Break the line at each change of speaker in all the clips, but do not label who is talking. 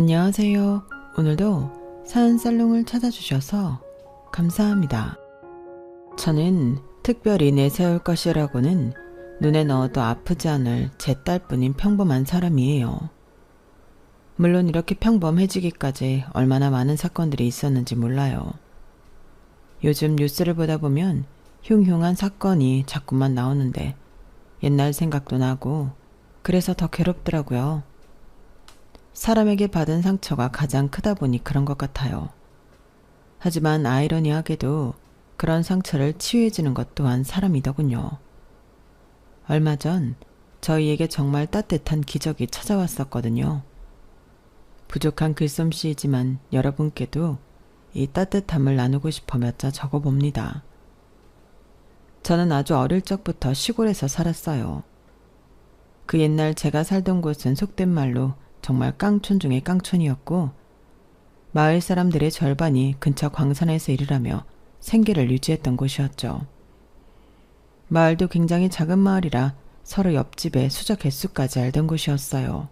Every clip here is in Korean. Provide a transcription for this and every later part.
안녕하세요. 오늘도 사연살롱을 찾아주셔서 감사합니다. 저는 특별히 내세울 것이라고는 눈에 넣어도 아프지 않을 제 딸뿐인 평범한 사람이에요. 물론 이렇게 평범해지기까지 얼마나 많은 사건들이 있었는지 몰라요. 요즘 뉴스를 보다 보면 흉흉한 사건이 자꾸만 나오는데 옛날 생각도 나고 그래서 더 괴롭더라고요. 사람에게 받은 상처가 가장 크다 보니 그런 것 같아요. 하지만 아이러니하게도 그런 상처를 치유해주는 것 또한 사람이더군요. 얼마 전 저희에게 정말 따뜻한 기적이 찾아왔었거든요. 부족한 글솜씨이지만 여러분께도 이 따뜻함을 나누고 싶어 몇 자 적어봅니다. 저는 아주 어릴 적부터 시골에서 살았어요. 그 옛날 제가 살던 곳은 속된 말로 정말 깡촌 중의 깡촌이었고 마을 사람들의 절반이 근처 광산에서 일을 하며 생계를 유지했던 곳이었죠. 마을도 굉장히 작은 마을이라 서로 옆집의 수저 개수까지 알던 곳이었어요.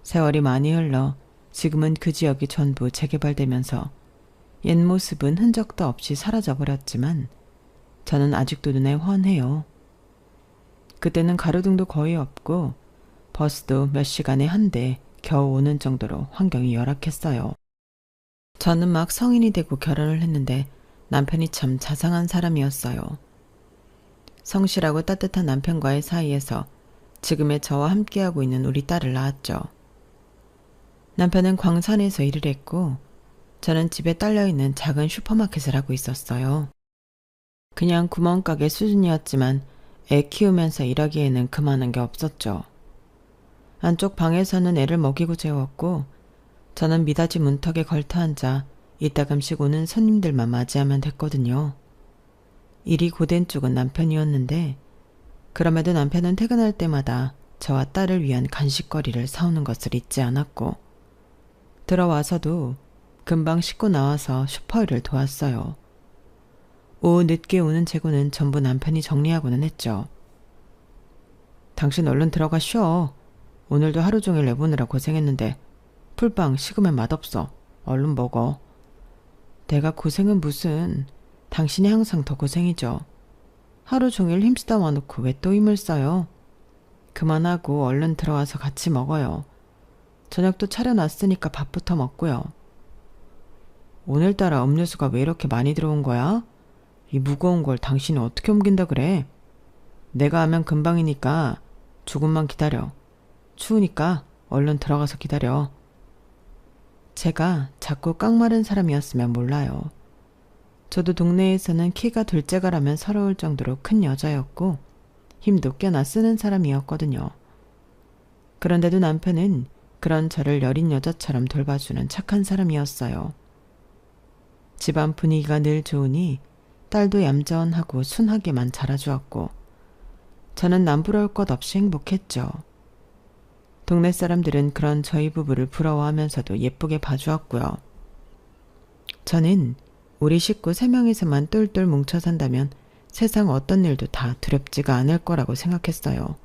세월이 많이 흘러 지금은 그 지역이 전부 재개발되면서 옛 모습은 흔적도 없이 사라져버렸지만 저는 아직도 눈에 훤해요. 그때는 가로등도 거의 없고 버스도 몇 시간에 한 대 겨우 오는 정도로 환경이 열악했어요. 저는 막 성인이 되고 결혼을 했는데 남편이 참 자상한 사람이었어요. 성실하고 따뜻한 남편과의 사이에서 지금의 저와 함께하고 있는 우리 딸을 낳았죠. 남편은 광산에서 일을 했고 저는 집에 딸려있는 작은 슈퍼마켓을 하고 있었어요. 그냥 구멍가게 수준이었지만 애 키우면서 일하기에는 그만한 게 없었죠. 안쪽 방에서는 애를 먹이고 재웠고 저는 미닫이 문턱에 걸터앉아 이따금씩 오는 손님들만 맞이하면 됐거든요. 일이 고된 쪽은 남편이었는데 그럼에도 남편은 퇴근할 때마다 저와 딸을 위한 간식거리를 사오는 것을 잊지 않았고 들어와서도 금방 씻고 나와서 슈퍼일을 도왔어요. 오후 늦게 오는 재고는 전부 남편이 정리하고는 했죠. 당신 얼른 들어가 쉬어. 오늘도 하루 종일 내보느라 고생했는데 풀빵 식으면 맛없어. 얼른 먹어. 내가 고생은 무슨. 당신이 항상 더 고생이죠. 하루 종일 힘쓰다 와놓고 왜 또 힘을 써요. 그만하고 얼른 들어와서 같이 먹어요. 저녁도 차려놨으니까 밥부터 먹고요. 오늘따라 음료수가 왜 이렇게 많이 들어온 거야? 이 무거운 걸 당신이 어떻게 옮긴다 그래? 내가 하면 금방이니까 조금만 기다려. 추우니까 얼른 들어가서 기다려. 제가 자꾸 깡마른 사람이었으면 몰라요. 저도 동네에서는 키가 둘째가라면 서러울 정도로 큰 여자였고 힘도 꽤나 쓰는 사람이었거든요. 그런데도 남편은 그런 저를 여린 여자처럼 돌봐주는 착한 사람이었어요. 집안 분위기가 늘 좋으니 딸도 얌전하고 순하게만 자라주었고 저는 남부러울 것 없이 행복했죠. 동네 사람들은 그런 저희 부부를 부러워하면서도 예쁘게 봐주었고요. 저는 우리 식구 3명이서만 똘똘 뭉쳐 산다면 세상 어떤 일도 다 두렵지가 않을 거라고 생각했어요.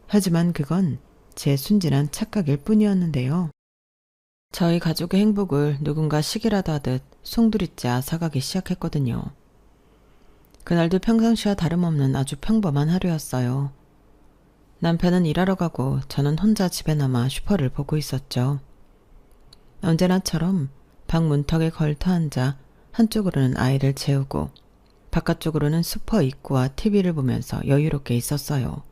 하지만 그건 제 순진한 착각일 뿐이었는데요. 저희 가족의 행복을 누군가 시기라도 하듯 송두리째 앗아가기 시작했거든요. 그날도 평상시와 다름없는 아주 평범한 하루였어요. 남편은 일하러 가고 저는 혼자 집에 남아 슈퍼를 보고 있었죠. 언제나처럼 방 문턱에 걸터앉아 한쪽으로는 아이를 재우고 바깥쪽으로는 슈퍼 입구와 TV를 보면서 여유롭게 있었어요.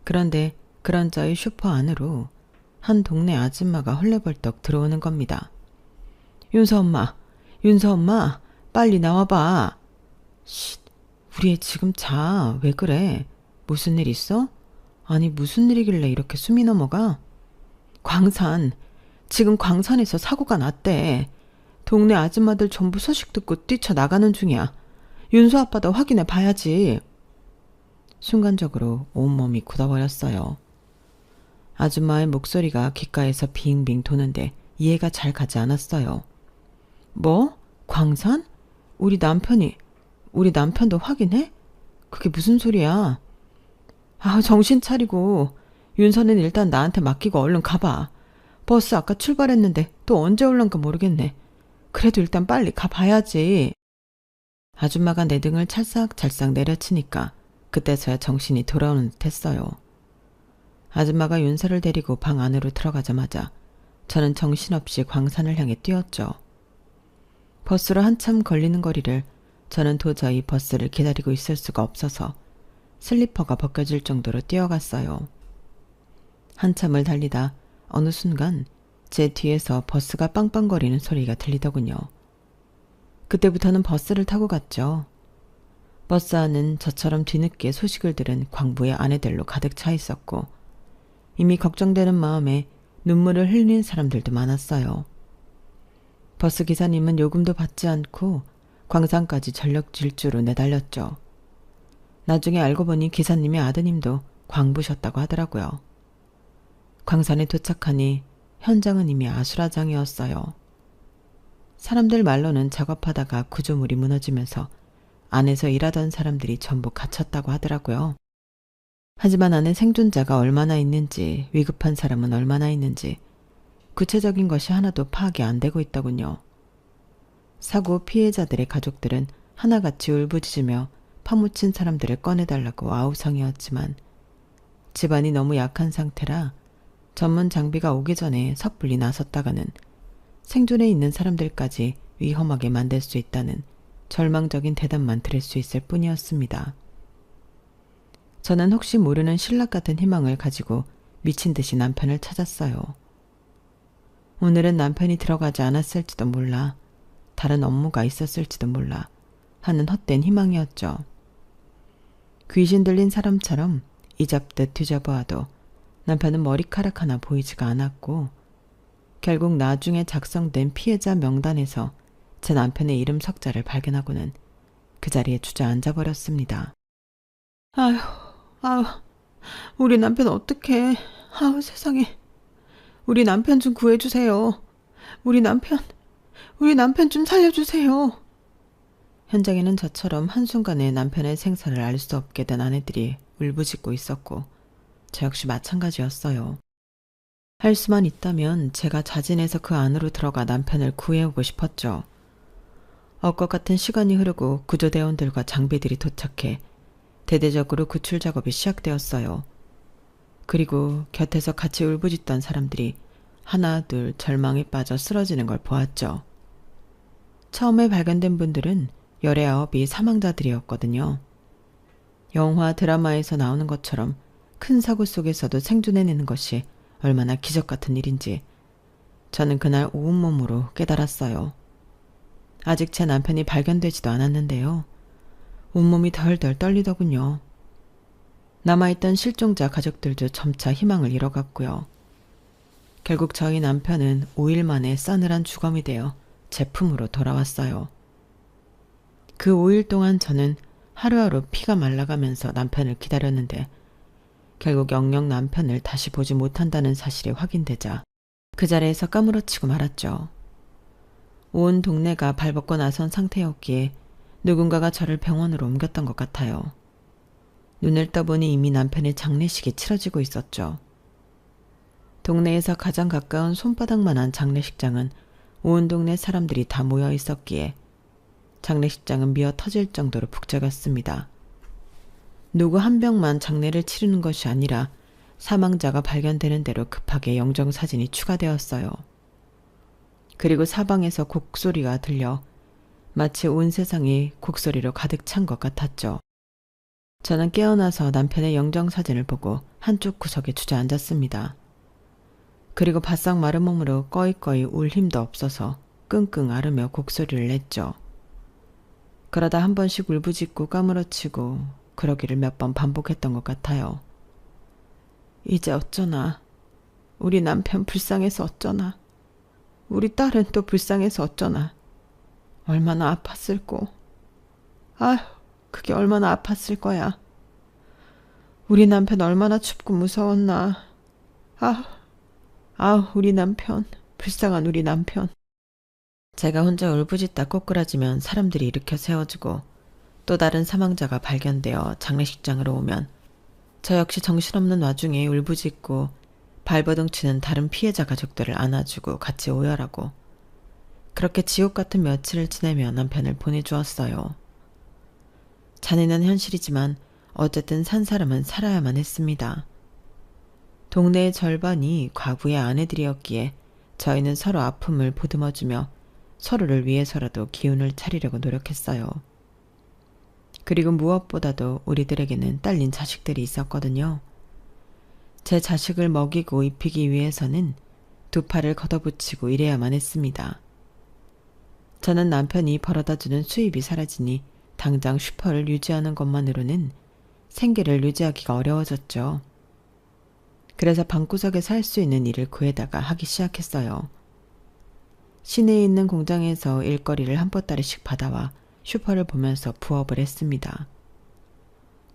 그런데 그런 저희 슈퍼 안으로 한 동네 아줌마가 헐레벌떡 들어오는 겁니다. 윤서 엄마, 빨리 나와봐. 쉿, 우리 애 지금 자. 왜 그래? 무슨 일 있어? 아니 무슨 일이길래 이렇게 숨이 넘어가? 지금 광산에서 사고가 났대. 동네 아줌마들 전부 소식 듣고 뛰쳐나가는 중이야. 윤서 아빠도 확인해 봐야지. 순간적으로 온몸이 굳어버렸어요. 아줌마의 목소리가 귓가에서 빙빙 도는데 이해가 잘 가지 않았어요. 뭐? 광산? 우리 남편도 확인해? 그게 무슨 소리야? 정신 차리고 윤서는 일단 나한테 맡기고 얼른 가봐. 버스 아까 출발했는데 또 언제 올란가 모르겠네. 그래도 일단 빨리 가봐야지. 아줌마가 내 등을 찰싹찰싹 내려치니까 그때서야 정신이 돌아오는 듯 했어요. 아줌마가 윤서를 데리고 방 안으로 들어가자마자 저는 정신없이 광산을 향해 뛰었죠. 버스로 한참 걸리는 거리를 저는 도저히 버스를 기다리고 있을 수가 없어서 슬리퍼가 벗겨질 정도로 뛰어갔어요. 한참을 달리다 어느 순간 제 뒤에서 버스가 빵빵거리는 소리가 들리더군요. 그때부터는 버스를 타고 갔죠. 버스 안은 저처럼 뒤늦게 소식을 들은 광부의 아내들로 가득 차 있었고 이미 걱정되는 마음에 눈물을 흘리는 사람들도 많았어요. 버스 기사님은 요금도 받지 않고 광산까지 전력 질주로 내달렸죠. 나중에 알고 보니 기사님의 아드님도 광부셨다고 하더라고요. 광산에 도착하니 현장은 이미 아수라장이었어요. 사람들 말로는 작업하다가 구조물이 무너지면서 안에서 일하던 사람들이 전부 갇혔다고 하더라고요. 하지만 안에 생존자가 얼마나 있는지, 위급한 사람은 얼마나 있는지 구체적인 것이 하나도 파악이 안 되고 있더군요. 사고 피해자들의 가족들은 하나같이 울부짖으며 파묻힌 사람들을 꺼내달라고 아우성이었지만 집안이 너무 약한 상태라 전문 장비가 오기 전에 섣불리 나섰다가는 생존해 있는 사람들까지 위험하게 만들 수 있다는 절망적인 대답만 들을 수 있을 뿐이었습니다. 저는 혹시 모르는 신락 같은 희망을 가지고 미친 듯이 남편을 찾았어요. 오늘은 남편이 들어가지 않았을지도 몰라, 다른 업무가 있었을지도 몰라 하는 헛된 희망이었죠. 귀신 들린 사람처럼 이잡듯 뒤져보아도 남편은 머리카락 하나 보이지가 않았고 결국 나중에 작성된 피해자 명단에서 제 남편의 이름 석자를 발견하고는 그 자리에 주저앉아 버렸습니다. 아휴, 우리 남편 어떡해. 아우 세상에. 우리 남편 좀 구해주세요. 우리 남편 좀 살려주세요. 현장에는 저처럼 한순간에 남편의 생사를 알 수 없게 된 아내들이 울부짖고 있었고 저 역시 마찬가지였어요. 할 수만 있다면 제가 자진해서 그 안으로 들어가 남편을 구해오고 싶었죠. 엇것 같은 시간이 흐르고 구조대원들과 장비들이 도착해 대대적으로 구출 작업이 시작되었어요. 그리고 곁에서 같이 울부짖던 사람들이 하나 둘 절망에 빠져 쓰러지는 걸 보았죠. 처음에 발견된 분들은 19이 사망자들이었거든요. 영화 드라마에서 나오는 것처럼 큰 사고 속에서도 생존해내는 것이 얼마나 기적 같은 일인지 저는 그날 온몸으로 깨달았어요. 아직 제 남편이 발견되지도 않았는데요. 온몸이 덜덜 떨리더군요. 남아있던 실종자 가족들도 점차 희망을 잃어갔고요. 결국 저희 남편은 5일 만에 싸늘한 주검이 되어 제 품으로 돌아왔어요. 그 5일 동안 저는 하루하루 피가 말라가면서 남편을 기다렸는데 결국 영영 남편을 다시 보지 못한다는 사실이 확인되자 그 자리에서 까무러치고 말았죠. 온 동네가 발벗고 나선 상태였기에 누군가가 저를 병원으로 옮겼던 것 같아요. 눈을 떠보니 이미 남편의 장례식이 치러지고 있었죠. 동네에서 가장 가까운 손바닥만한 장례식장은 온 동네 사람들이 다 모여 있었기에 장례식장은 미어 터질 정도로 북적였습니다. 누구 한 명만 장례를 치르는 것이 아니라 사망자가 발견되는 대로 급하게 영정사진이 추가되었어요. 그리고 사방에서 곡소리가 들려 마치 온 세상이 곡소리로 가득 찬 것 같았죠. 저는 깨어나서 남편의 영정사진을 보고 한쪽 구석에 주저앉았습니다. 그리고 바싹 마른 몸으로 꺼이꺼이 울 힘도 없어서 끙끙 앓으며 곡소리를 냈죠. 그러다 한 번씩 울부짖고 까무러치고 그러기를 몇 번 반복했던 것 같아요. 이제 어쩌나. 우리 남편 불쌍해서 어쩌나. 우리 딸은 또 불쌍해서 어쩌나. 얼마나 아팠을꼬. 아휴, 그게 얼마나 아팠을 거야. 우리 남편 얼마나 춥고 무서웠나. 우리 남편. 불쌍한 우리 남편. 제가 혼자 울부짖다 꼬꾸라지면 사람들이 일으켜 세워주고 또 다른 사망자가 발견되어 장례식장으로 오면 저 역시 정신없는 와중에 울부짖고 발버둥 치는 다른 피해자 가족들을 안아주고 같이 오열하고 그렇게 지옥 같은 며칠을 지내며 남편을 보내주었어요. 잔인한 현실이지만 어쨌든 산 사람은 살아야만 했습니다. 동네의 절반이 과부의 아내들이었기에 저희는 서로 아픔을 보듬어주며 서로를 위해서라도 기운을 차리려고 노력했어요. 그리고 무엇보다도 우리들에게는 딸린 자식들이 있었거든요. 제 자식을 먹이고 입히기 위해서는 두 팔을 걷어붙이고 일해야만 했습니다. 저는 남편이 벌어다주는 수입이 사라지니 당장 슈퍼를 유지하는 것만으로는 생계를 유지하기가 어려워졌죠. 그래서 방구석에 살 수 있는 일을 구해다가 하기 시작했어요. 시내에 있는 공장에서 일거리를 한 보따리씩 받아와 슈퍼를 보면서 부업을 했습니다.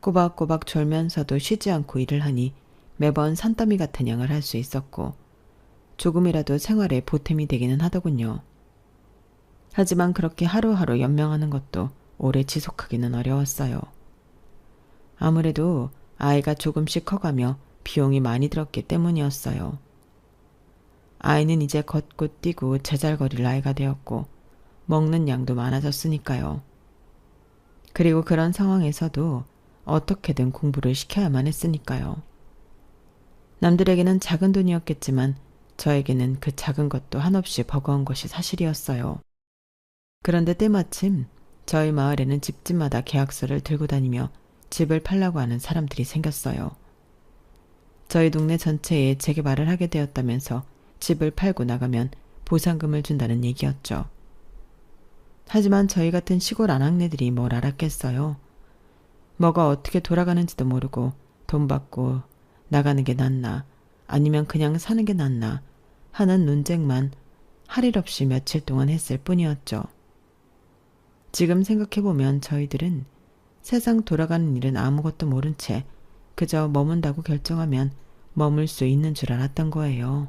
꼬박꼬박 졸면서도 쉬지 않고 일을 하니 매번 산더미 같은 양을 할 수 있었고 조금이라도 생활에 보탬이 되기는 하더군요. 하지만 그렇게 하루하루 연명하는 것도 오래 지속하기는 어려웠어요. 아무래도 아이가 조금씩 커가며 비용이 많이 들었기 때문이었어요. 아이는 이제 걷고 뛰고 제잘거릴 나이가 되었고 먹는 양도 많아졌으니까요. 그리고 그런 상황에서도 어떻게든 공부를 시켜야만 했으니까요. 남들에게는 작은 돈이었겠지만 저에게는 그 작은 것도 한없이 버거운 것이 사실이었어요. 그런데 때마침 저희 마을에는 집집마다 계약서를 들고 다니며 집을 팔라고 하는 사람들이 생겼어요. 저희 동네 전체에 재개발을 하게 되었다면서 집을 팔고 나가면 보상금을 준다는 얘기였죠. 하지만 저희 같은 시골 아낙네들이 뭘 알았겠어요. 뭐가 어떻게 돌아가는지도 모르고 돈 받고 나가는 게 낫나 아니면 그냥 사는 게 낫나 하는 논쟁만 할 일 없이 며칠 동안 했을 뿐이었죠. 지금 생각해보면 저희들은 세상 돌아가는 일은 아무것도 모른 채 그저 머문다고 결정하면 머물 수 있는 줄 알았던 거예요.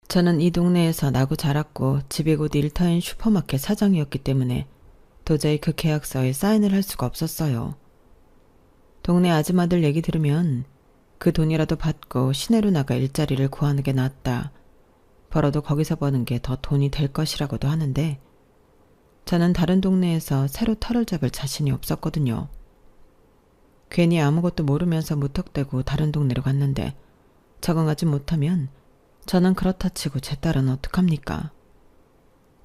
저는 이 동네에서 나고 자랐고 집이 곧 일터인 슈퍼마켓 사장이었기 때문에 도저히 그 계약서에 사인을 할 수가 없었어요. 동네 아줌마들 얘기 들으면 그 돈이라도 받고 시내로 나가 일자리를 구하는 게 낫다. 벌어도 거기서 버는 게 더 돈이 될 것이라고도 하는데 저는 다른 동네에서 새로 털을 잡을 자신이 없었거든요. 괜히 아무것도 모르면서 무턱대고 다른 동네로 갔는데 적응하지 못하면 저는 그렇다 치고 제 딸은 어떡합니까?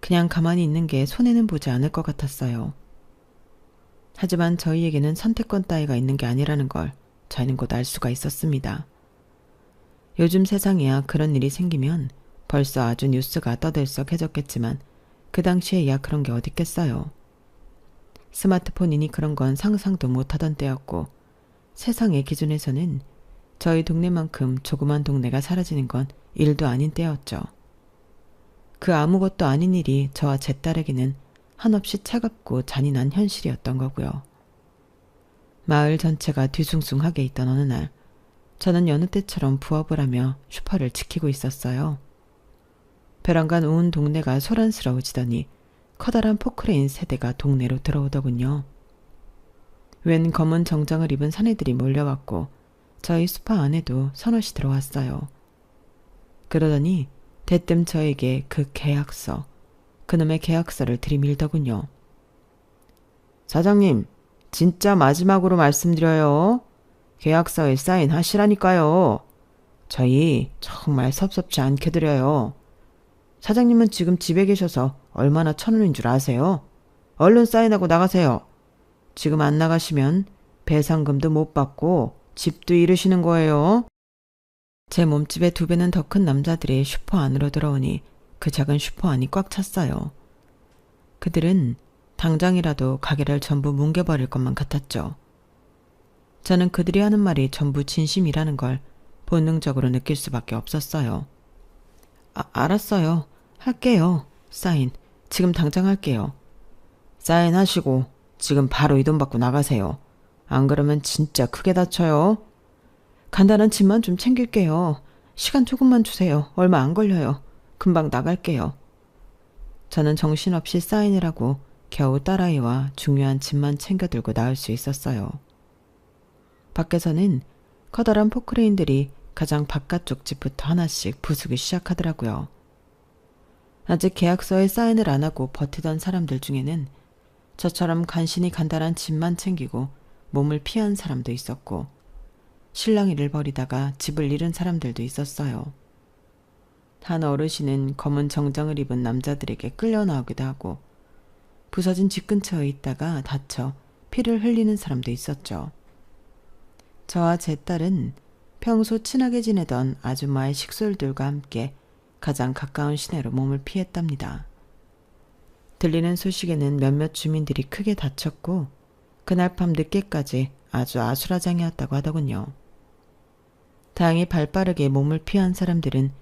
그냥 가만히 있는 게 손해는 보지 않을 것 같았어요. 하지만 저희에게는 선택권 따위가 있는 게 아니라는 걸 저희는 곧 알 수가 있었습니다. 요즘 세상에야 그런 일이 생기면 벌써 아주 뉴스가 떠들썩해졌겠지만 그 당시에야 그런 게 어딨겠어요. 스마트폰이니 그런 건 상상도 못하던 때였고 세상의 기준에서는 저희 동네만큼 조그만 동네가 사라지는 건 일도 아닌 때였죠. 그 아무것도 아닌 일이 저와 제 딸에게는 한없이 차갑고 잔인한 현실이었던 거고요. 마을 전체가 뒤숭숭하게 있던 어느 날 저는 여느 때처럼 부업을 하며 슈퍼를 지키고 있었어요. 벼랑간 온 동네가 소란스러워지더니 커다란 포크레인 세대가 동네로 들어오더군요. 웬 검은 정장을 입은 사내들이 몰려왔고 저희 수파 안에도 서너시 들어왔어요. 그러더니 대뜸 저에게 그 계약서, 그놈의 계약서를 들이밀더군요. 사장님, 진짜 마지막으로 말씀드려요. 계약서에 사인하시라니까요. 저희 정말 섭섭지 않게 드려요. 사장님은 지금 집에 계셔서 얼마나 천원인 줄 아세요? 얼른 사인하고 나가세요. 지금 안 나가시면 배상금도 못 받고 집도 잃으시는 거예요. 제 몸집의 2배는 더 큰 남자들이 슈퍼 안으로 들어오니 그 작은 슈퍼 안이 꽉 찼어요. 그들은 당장이라도 가게를 전부 뭉개버릴 것만 같았죠. 저는 그들이 하는 말이 전부 진심이라는 걸 본능적으로 느낄 수밖에 없었어요. 알았어요. 할게요. 사인. 지금 당장 할게요. 사인하시고 지금 바로 이 돈 받고 나가세요. 안 그러면 진짜 크게 다쳐요. 간단한 짐만 좀 챙길게요. 시간 조금만 주세요. 얼마 안 걸려요. 금방 나갈게요. 저는 정신없이 사인을 하고 겨우 딸아이와 중요한 짐만 챙겨들고 나올 수 있었어요. 밖에서는 커다란 포크레인들이 가장 바깥쪽 집부터 하나씩 부수기 시작하더라고요. 아직 계약서에 사인을 안 하고 버티던 사람들 중에는 저처럼 간신히 간단한 집만 챙기고 몸을 피한 사람도 있었고, 실랑이를 벌이다가 집을 잃은 사람들도 있었어요. 한 어르신은 검은 정장을 입은 남자들에게 끌려 나오기도 하고, 부서진 집 근처에 있다가 다쳐 피를 흘리는 사람도 있었죠. 저와 제 딸은 평소 친하게 지내던 아줌마의 식솔들과 함께 가장 가까운 시내로 몸을 피했답니다. 들리는 소식에는 몇몇 주민들이 크게 다쳤고 그날 밤 늦게까지 아주 아수라장이었다고 하더군요. 다행히 발빠르게 몸을 피한 사람들은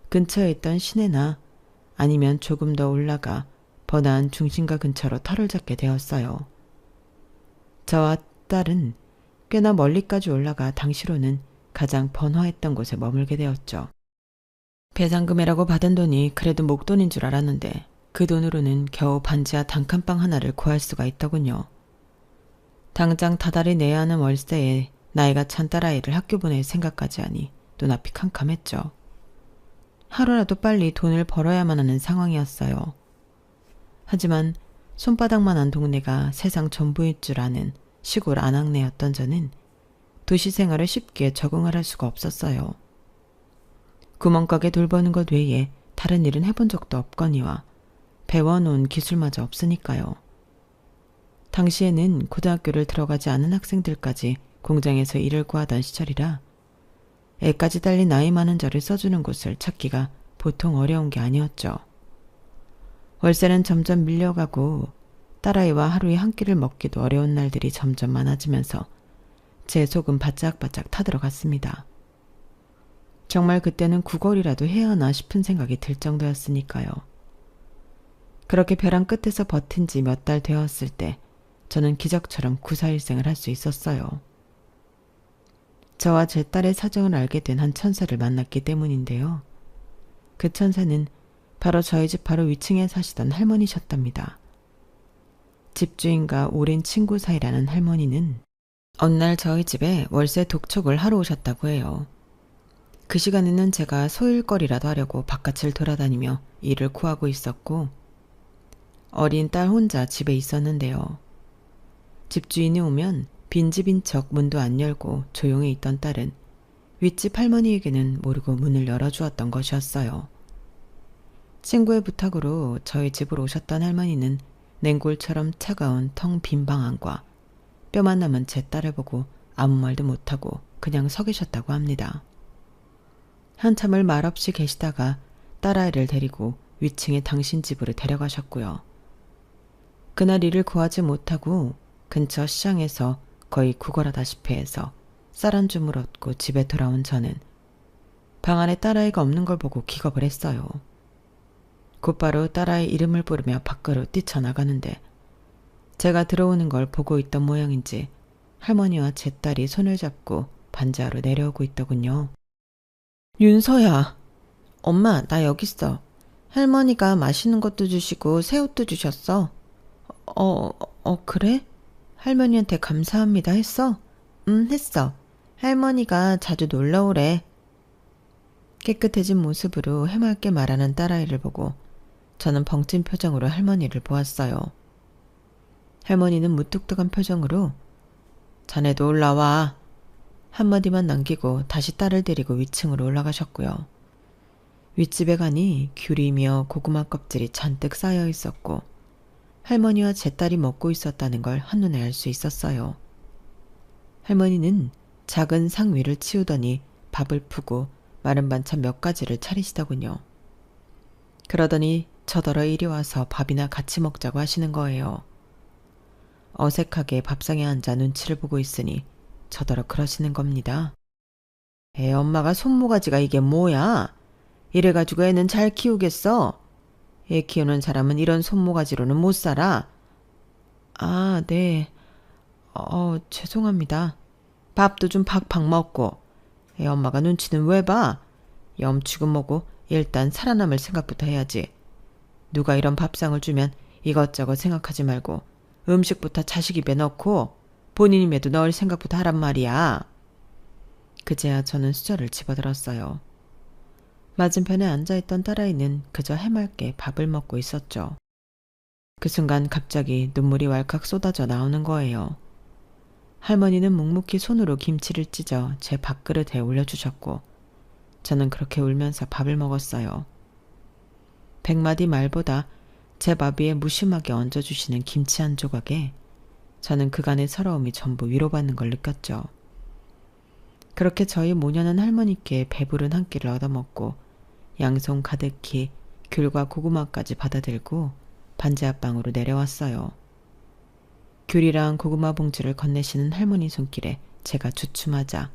근처에 있던 시내나 아니면 조금 더 올라가 번화한 중심가 근처로 터를 잡게 되었어요. 저와 딸은 꽤나 멀리까지 올라가 당시로는 가장 번화했던 곳에 머물게 되었죠. 배상금이라고 받은 돈이 그래도 목돈인 줄 알았는데 그 돈으로는 겨우 반지하 단칸방 하나를 구할 수가 있더군요. 당장 다달이 내야 하는 월세에 나이가 찬 딸아이를 학교 보낼 생각까지 하니 눈앞이 캄캄했죠. 하루라도 빨리 돈을 벌어야만 하는 상황이었어요. 하지만 손바닥만한 동네가 세상 전부일 줄 아는 시골 안악내였던 저는 도시 생활에 쉽게 적응을 할 수가 없었어요. 구멍가게 돌보는 것 외에 다른 일은 해본 적도 없거니와 배워놓은 기술마저 없으니까요. 당시에는 고등학교를 들어가지 않은 학생들까지 공장에서 일을 구하던 시절이라 애까지 달린 나이 많은 저를 써주는 곳을 찾기가 보통 어려운 게 아니었죠. 월세는 점점 밀려가고 딸아이와 하루에 한 끼를 먹기도 어려운 날들이 점점 많아지면서 제 속은 바짝바짝 타들어갔습니다. 정말 그때는 구걸이라도 해야 하나 싶은 생각이 들 정도였으니까요. 그렇게 벼랑 끝에서 버틴 지 몇 달 되었을 때 저는 기적처럼 구사일생을 할 수 있었어요. 저와 제 딸의 사정을 알게 된 한 천사를 만났기 때문인데요. 그 천사는 바로 저희 집 바로 위층에 사시던 할머니셨답니다. 집주인과 오랜 친구 사이라는 할머니는 어느 날 저희 집에 월세 독촉을 하러 오셨다고 해요. 그 시간에는 제가 소일거리라도 하려고 바깥을 돌아다니며 일을 구하고 있었고 어린 딸 혼자 집에 있었는데요. 집주인이 오면 빈집인 척 문도 안 열고 조용히 있던 딸은 윗집 할머니에게는 모르고 문을 열어주었던 것이었어요. 친구의 부탁으로 저희 집으로 오셨던 할머니는 냉골처럼 차가운 텅 빈 방안과 뼈만 남은 제 딸을 보고 아무 말도 못하고 그냥 서 계셨다고 합니다. 한참을 말없이 계시다가 딸아이를 데리고 위층에 당신 집으로 데려가셨고요. 그날 일을 구하지 못하고 근처 시장에서 거의 구걸하다시피 해서 쌀 한 줌을 얻고 집에 돌아온 저는 방 안에 딸아이가 없는 걸 보고 기겁을 했어요. 곧바로 딸아이 이름을 부르며 밖으로 뛰쳐나가는데 제가 들어오는 걸 보고 있던 모양인지 할머니와 제 딸이 손을 잡고 반지하로 내려오고 있더군요. 윤서야, 엄마 나 여기 있어. 할머니가 맛있는 것도 주시고 새 옷도 주셨어. 그래? 할머니한테 감사합니다 했어? 했어. 할머니가 자주 놀러 오래. 깨끗해진 모습으로 해맑게 말하는 딸아이를 보고 저는 벙찐 표정으로 할머니를 보았어요. 할머니는 무뚝뚝한 표정으로 자네도 올라와 한마디만 남기고 다시 딸을 데리고 위층으로 올라가셨고요. 윗집에 가니 귤이며 고구마 껍질이 잔뜩 쌓여 있었고 할머니와 제 딸이 먹고 있었다는 걸 한눈에 알 수 있었어요. 할머니는 작은 상 위를 치우더니 밥을 푸고 마른 반찬 몇 가지를 차리시더군요. 그러더니 저더러 이리 와서 밥이나 같이 먹자고 하시는 거예요. 어색하게 밥상에 앉아 눈치를 보고 있으니 저더러 그러시는 겁니다. 애 엄마가 손모가지가 이게 뭐야? 이래가지고 애는 잘 키우겠어? 애 키우는 사람은 이런 손모가지로는 못 살아. 아, 네. 죄송합니다. 밥도 좀 팍팍 먹고. 애 엄마가 눈치는 왜 봐? 염치고 뭐고 일단 살아남을 생각부터 해야지. 누가 이런 밥상을 주면 이것저것 생각하지 말고 음식부터 자식 입에 넣고 본인 입에도 넣을 생각부터 하란 말이야. 그제야 저는 수저를 집어들었어요. 맞은편에 앉아있던 딸아이는 그저 해맑게 밥을 먹고 있었죠. 그 순간 갑자기 눈물이 왈칵 쏟아져 나오는 거예요. 할머니는 묵묵히 손으로 김치를 찢어 제 밥그릇에 올려주셨고 저는 그렇게 울면서 밥을 먹었어요. 100마디 말보다 제 밥 위에 무심하게 얹어주시는 김치 한 조각에 저는 그간의 서러움이 전부 위로받는 걸 느꼈죠. 그렇게 저희 모녀는 할머니께 배부른 한 끼를 얻어먹고 양손 가득히 귤과 고구마까지 받아들고 반지 앞방으로 내려왔어요. 귤이랑 고구마 봉지를 건네시는 할머니 손길에 제가 주춤하자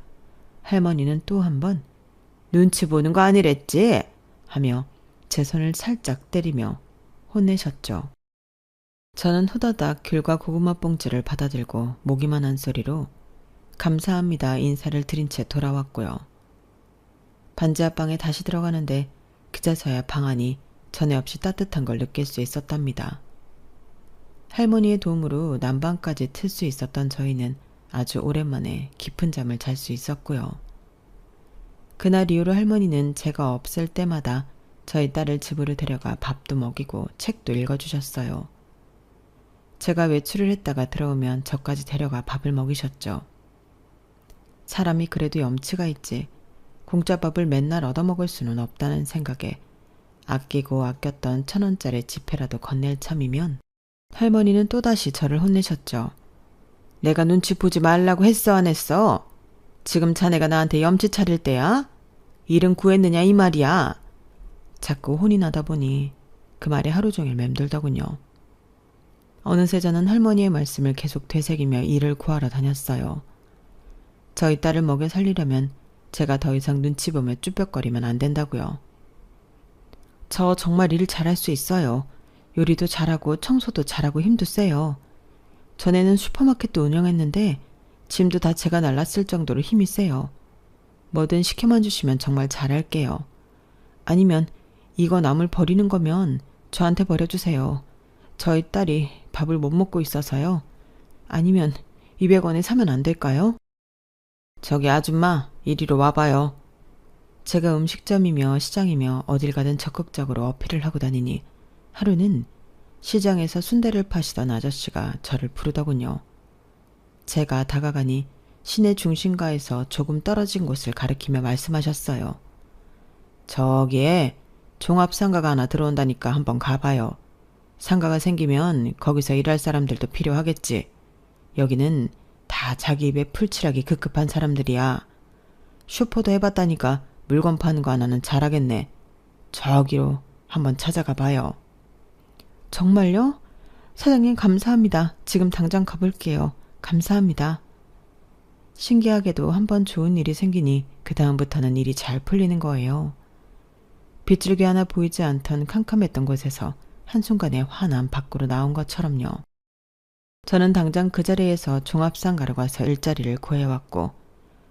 할머니는 또 한 번 눈치 보는 거 아니랬지? 하며 제 손을 살짝 때리며 혼내셨죠. 저는 후다닥 귤과 고구마 봉지를 받아들고 모기만 한 소리로 감사합니다 인사를 드린 채 돌아왔고요. 반지 앞방에 다시 들어가는데 그제서야 방 안이 전에 없이 따뜻한 걸 느낄 수 있었답니다. 할머니의 도움으로 난방까지 틀 수 있었던 저희는 아주 오랜만에 깊은 잠을 잘 수 있었고요. 그날 이후로 할머니는 제가 없을 때마다 저희 딸을 집으로 데려가 밥도 먹이고 책도 읽어주셨어요. 제가 외출을 했다가 들어오면 저까지 데려가 밥을 먹이셨죠. 사람이 그래도 염치가 있지 공짜밥을 맨날 얻어먹을 수는 없다는 생각에 아끼고 아꼈던 1,000원짜리 지폐라도 건넬 참이면 할머니는 또다시 저를 혼내셨죠. 내가 눈치 보지 말라고 했어 안 했어? 지금 자네가 나한테 염치 차릴 때야? 일은 구했느냐 이 말이야. 자꾸 혼이 나다 보니 그 말이 하루 종일 맴돌더군요. 어느새 저는 할머니의 말씀을 계속 되새기며 일을 구하러 다녔어요. 저희 딸을 먹여 살리려면 제가 더 이상 눈치 보며 쭈뼛거리면 안 된다고요. 저 정말 일 잘할 수 있어요. 요리도 잘하고 청소도 잘하고 힘도 세요. 전에는 슈퍼마켓도 운영했는데 짐도 다 제가 날랐을 정도로 힘이 세요. 뭐든 시켜만 주시면 정말 잘할게요. 아니면 이거 남을 버리는 거면 저한테 버려주세요. 저희 딸이 밥을 못 먹고 있어서요. 아니면 200원에 사면 안 될까요? 저기 아줌마 이리로 와봐요. 제가 음식점이며 시장이며 어딜 가든 적극적으로 어필을 하고 다니니 하루는 시장에서 순대를 파시던 아저씨가 저를 부르더군요. 제가 다가가니 시내 중심가에서 조금 떨어진 곳을 가리키며 말씀하셨어요. 저기에 종합상가가 하나 들어온다니까 한번 가봐요. 상가가 생기면 거기서 일할 사람들도 필요하겠지. 여기는 다 자기 입에 풀칠하기 급급한 사람들이야. 슈퍼도 해봤다니까 물건 파는 거 하나는 잘하겠네. 저기로 한번 찾아가 봐요. 정말요? 사장님 감사합니다. 지금 당장 가볼게요. 감사합니다. 신기하게도 한번 좋은 일이 생기니 그 다음부터는 일이 잘 풀리는 거예요. 빗줄기 하나 보이지 않던 캄캄했던 곳에서 한순간에 환한 밖으로 나온 것처럼요. 저는 당장 그 자리에서 종합상가로 가서 일자리를 구해왔고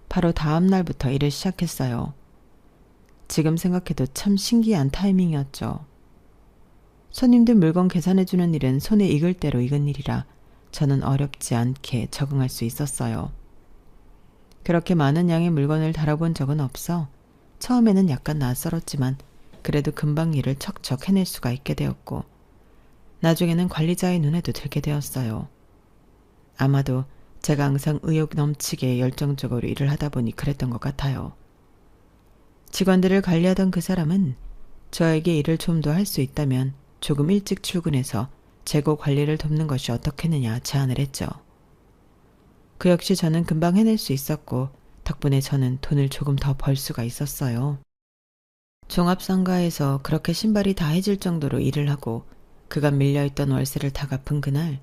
바로 다음 날부터 일을 시작했어요. 지금 생각해도 참 신기한 타이밍이었죠. 손님들 물건 계산해주는 일은 손에 익을 대로 익은 일이라 저는 어렵지 않게 적응할 수 있었어요. 그렇게 많은 양의 물건을 다뤄본 적은 없어 처음에는 약간 낯설었지만 그래도 금방 일을 척척 해낼 수가 있게 되었고 나중에는 관리자의 눈에도 들게 되었어요. 아마도 제가 항상 의욕 넘치게 열정적으로 일을 하다 보니 그랬던 것 같아요. 직원들을 관리하던 그 사람은 저에게 일을 좀 더 할 수 있다면 조금 일찍 출근해서 재고 관리를 돕는 것이 어떻겠느냐 제안을 했죠. 그 역시 저는 금방 해낼 수 있었고 덕분에 저는 돈을 조금 더 벌 수가 있었어요. 종합상가에서 그렇게 신발이 다 해질 정도로 일을 하고 그간 밀려있던 월세를 다 갚은 그날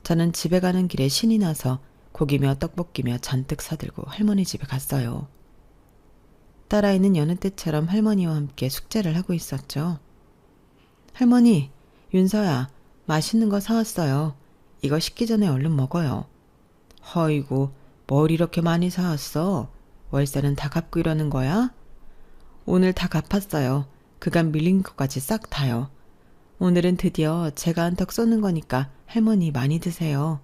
저는 집에 가는 길에 신이 나서 고기며 떡볶이며 잔뜩 사들고 할머니 집에 갔어요. 딸아이는 여느 때처럼 할머니와 함께 숙제를 하고 있었죠. 할머니, 윤서야, 맛있는 거 사왔어요. 이거 식기 전에 얼른 먹어요. 허이고, 뭘 이렇게 많이 사왔어? 월세는 다 갚고 이러는 거야? 오늘 다 갚았어요. 그간 밀린 것까지 싹 다요. 오늘은 드디어 제가 한턱 쏘는 거니까 할머니 많이 드세요.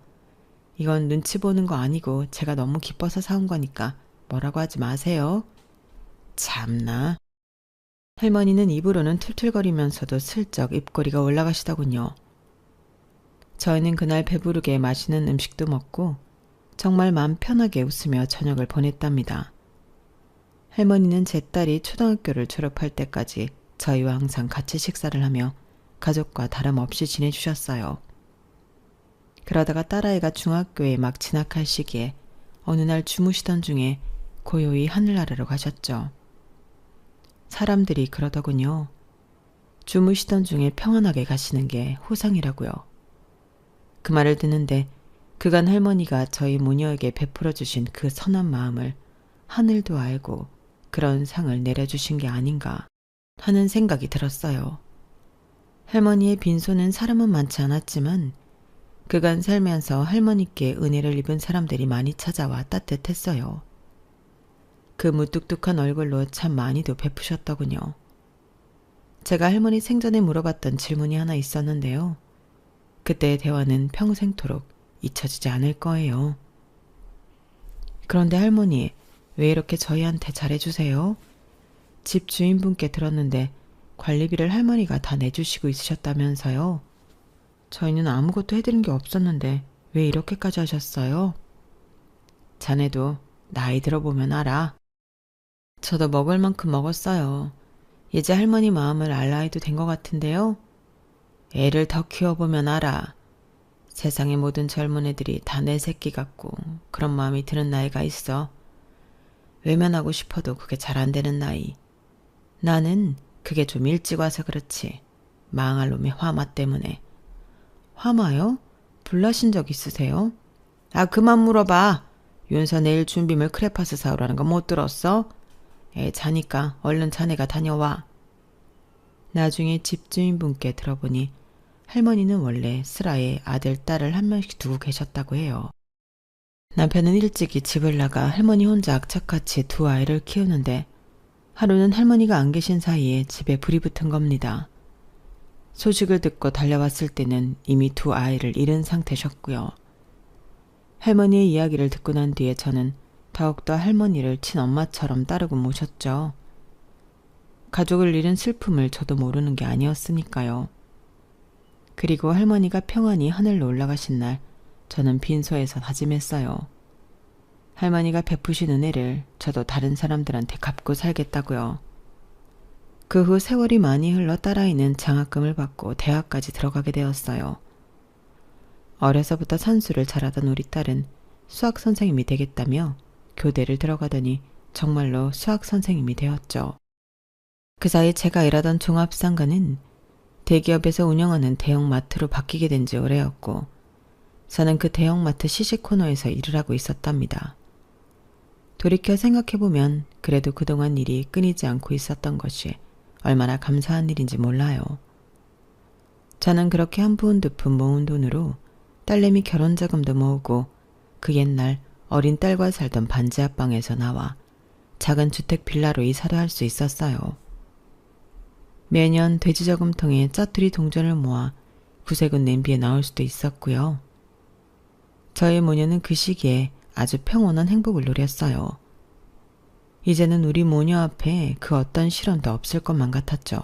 이건 눈치 보는 거 아니고 제가 너무 기뻐서 사온 거니까 뭐라고 하지 마세요. 참나. 할머니는 입으로는 툴툴거리면서도 슬쩍 입꼬리가 올라가시더군요. 저희는 그날 배부르게 맛있는 음식도 먹고 정말 마음 편하게 웃으며 저녁을 보냈답니다. 할머니는 제 딸이 초등학교를 졸업할 때까지 저희와 항상 같이 식사를 하며 가족과 다름없이 지내주셨어요. 그러다가 딸아이가 중학교에 막 진학할 시기에 어느 날 주무시던 중에 고요히 하늘나라로 가셨죠. 사람들이 그러더군요. 주무시던 중에 평안하게 가시는 게 호상이라고요. 그 말을 듣는데 그간 할머니가 저희 모녀에게 베풀어 주신 그 선한 마음을 하늘도 알고 그런 상을 내려주신 게 아닌가 하는 생각이 들었어요. 할머니의 빈손은 사람은 많지 않았지만 그간 살면서 할머니께 은혜를 입은 사람들이 많이 찾아와 따뜻했어요. 그 무뚝뚝한 얼굴로 참 많이도 베푸셨더군요. 제가 할머니 생전에 물어봤던 질문이 하나 있었는데요. 그때의 대화는 평생토록 잊혀지지 않을 거예요. 그런데 할머니, 왜 이렇게 저희한테 잘해주세요? 집 주인분께 들었는데 관리비를 할머니가 다 내주시고 있으셨다면서요? 저희는 아무것도 해드린 게 없었는데 왜 이렇게까지 하셨어요? 자네도 나이 들어보면 알아. 저도 먹을 만큼 먹었어요. 이제 할머니 마음을 알 나이도 된 것 같은데요. 애를 더 키워보면 알아. 세상의 모든 젊은 애들이 다 내 새끼 같고 그런 마음이 드는 나이가 있어. 외면하고 싶어도 그게 잘 안 되는 나이. 나는 그게 좀 일찍 와서 그렇지. 망할 놈의 화마 때문에. 화마요? 불나신 적 있으세요? 아, 그만 물어봐. 윤서 내일 준비물 크레파스 사오라는 거 못 들었어? 애 자니까 얼른 자네가 다녀와. 나중에 집주인분께 들어보니 할머니는 원래 슬아에 아들, 딸을 한 명씩 두고 계셨다고 해요. 남편은 일찍이 집을 나가 할머니 혼자 악착같이 두 아이를 키우는데 하루는 할머니가 안 계신 사이에 집에 불이 붙은 겁니다. 소식을 듣고 달려왔을 때는 이미 두 아이를 잃은 상태셨고요. 할머니의 이야기를 듣고 난 뒤에 저는 더욱더 할머니를 친엄마처럼 따르고 모셨죠. 가족을 잃은 슬픔을 저도 모르는 게 아니었으니까요. 그리고 할머니가 평안히 하늘로 올라가신 날 저는 빈소에서 다짐했어요. 할머니가 베푸신 은혜를 저도 다른 사람들한테 갚고 살겠다고요. 그 후 세월이 많이 흘러 딸아이는 장학금을 받고 대학까지 들어가게 되었어요. 어려서부터 산수를 잘하던 우리 딸은 수학 선생님이 되겠다며 교대를 들어가더니 정말로 수학 선생님이 되었죠. 그 사이 제가 일하던 종합상가는 대기업에서 운영하는 대형마트로 바뀌게 된 지 오래였고 저는 그 대형마트 시식 코너에서 일을 하고 있었답니다. 돌이켜 생각해보면 그래도 그동안 일이 끊이지 않고 있었던 것이 얼마나 감사한 일인지 몰라요. 저는 그렇게 한 푼 두 푼 모은 돈으로 딸내미 결혼자금도 모으고 그 옛날 어린 딸과 살던 반지 앞방에서 나와 작은 주택 빌라로 이사도 할 수 있었어요. 매년 돼지저금통에 짜투리 동전을 모아 구세군 냄비에 넣을 수도 있었고요. 저희 모녀는 그 시기에 아주 평온한 행복을 누렸어요. 이제는 우리 모녀 앞에 그 어떤 실언도 없을 것만 같았죠.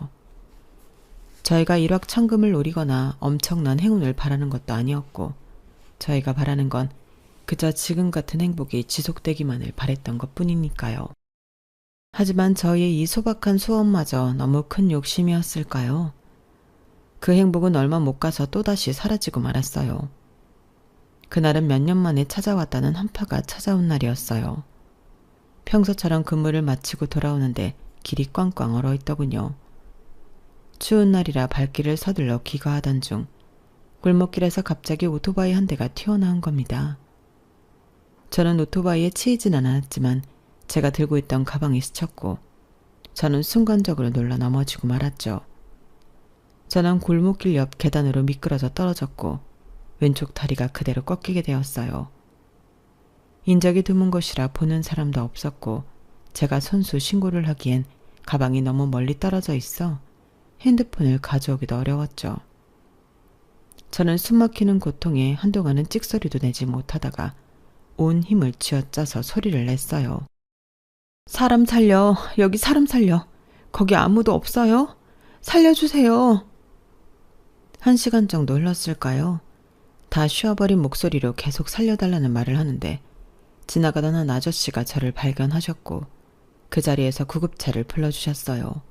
저희가 일확천금을 노리거나 엄청난 행운을 바라는 것도 아니었고 저희가 바라는 건 그저 지금 같은 행복이 지속되기만을 바랬던 것뿐이니까요. 하지만 저희의 이 소박한 소원마저 너무 큰 욕심이었을까요? 그 행복은 얼마 못 가서 또다시 사라지고 말았어요. 그날은 몇 년 만에 찾아왔다는 한파가 찾아온 날이었어요. 평소처럼 근무를 마치고 돌아오는데 길이 꽝꽝 얼어있더군요. 추운 날이라 발길을 서둘러 귀가하던 중 골목길에서 갑자기 오토바이 한 대가 튀어나온 겁니다. 저는 오토바이에 치이진 않았지만 제가 들고 있던 가방이 스쳤고 저는 순간적으로 놀라 넘어지고 말았죠. 저는 골목길 옆 계단으로 미끄러져 떨어졌고 왼쪽 다리가 그대로 꺾이게 되었어요. 인적이 드문 곳이라 보는 사람도 없었고 제가 손수 신고를 하기엔 가방이 너무 멀리 떨어져 있어 핸드폰을 가져오기도 어려웠죠. 저는 숨막히는 고통에 한동안은 찍소리도 내지 못하다가 온 힘을 쥐어짜서 소리를 냈어요. 사람 살려. 여기 사람 살려. 거기 아무도 없어요? 살려주세요. 1시간 정도 흘렀을까요? 다 쉬어버린 목소리로 계속 살려달라는 말을 하는데 지나가던 한 아저씨가 저를 발견하셨고 그 자리에서 구급차를 불러주셨어요.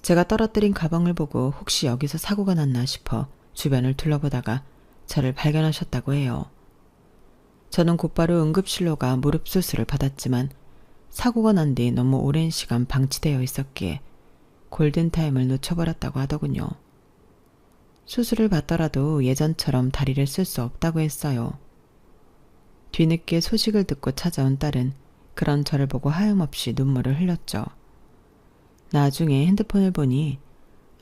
제가 떨어뜨린 가방을 보고 혹시 여기서 사고가 났나 싶어 주변을 둘러보다가 저를 발견하셨다고 해요. 저는 곧바로 응급실로 가 무릎 수술을 받았지만 사고가 난 뒤 너무 오랜 시간 방치되어 있었기에 골든타임을 놓쳐버렸다고 하더군요. 수술을 받더라도 예전처럼 다리를 쓸 수 없다고 했어요. 뒤늦게 소식을 듣고 찾아온 딸은 그런 저를 보고 하염없이 눈물을 흘렸죠. 나중에 핸드폰을 보니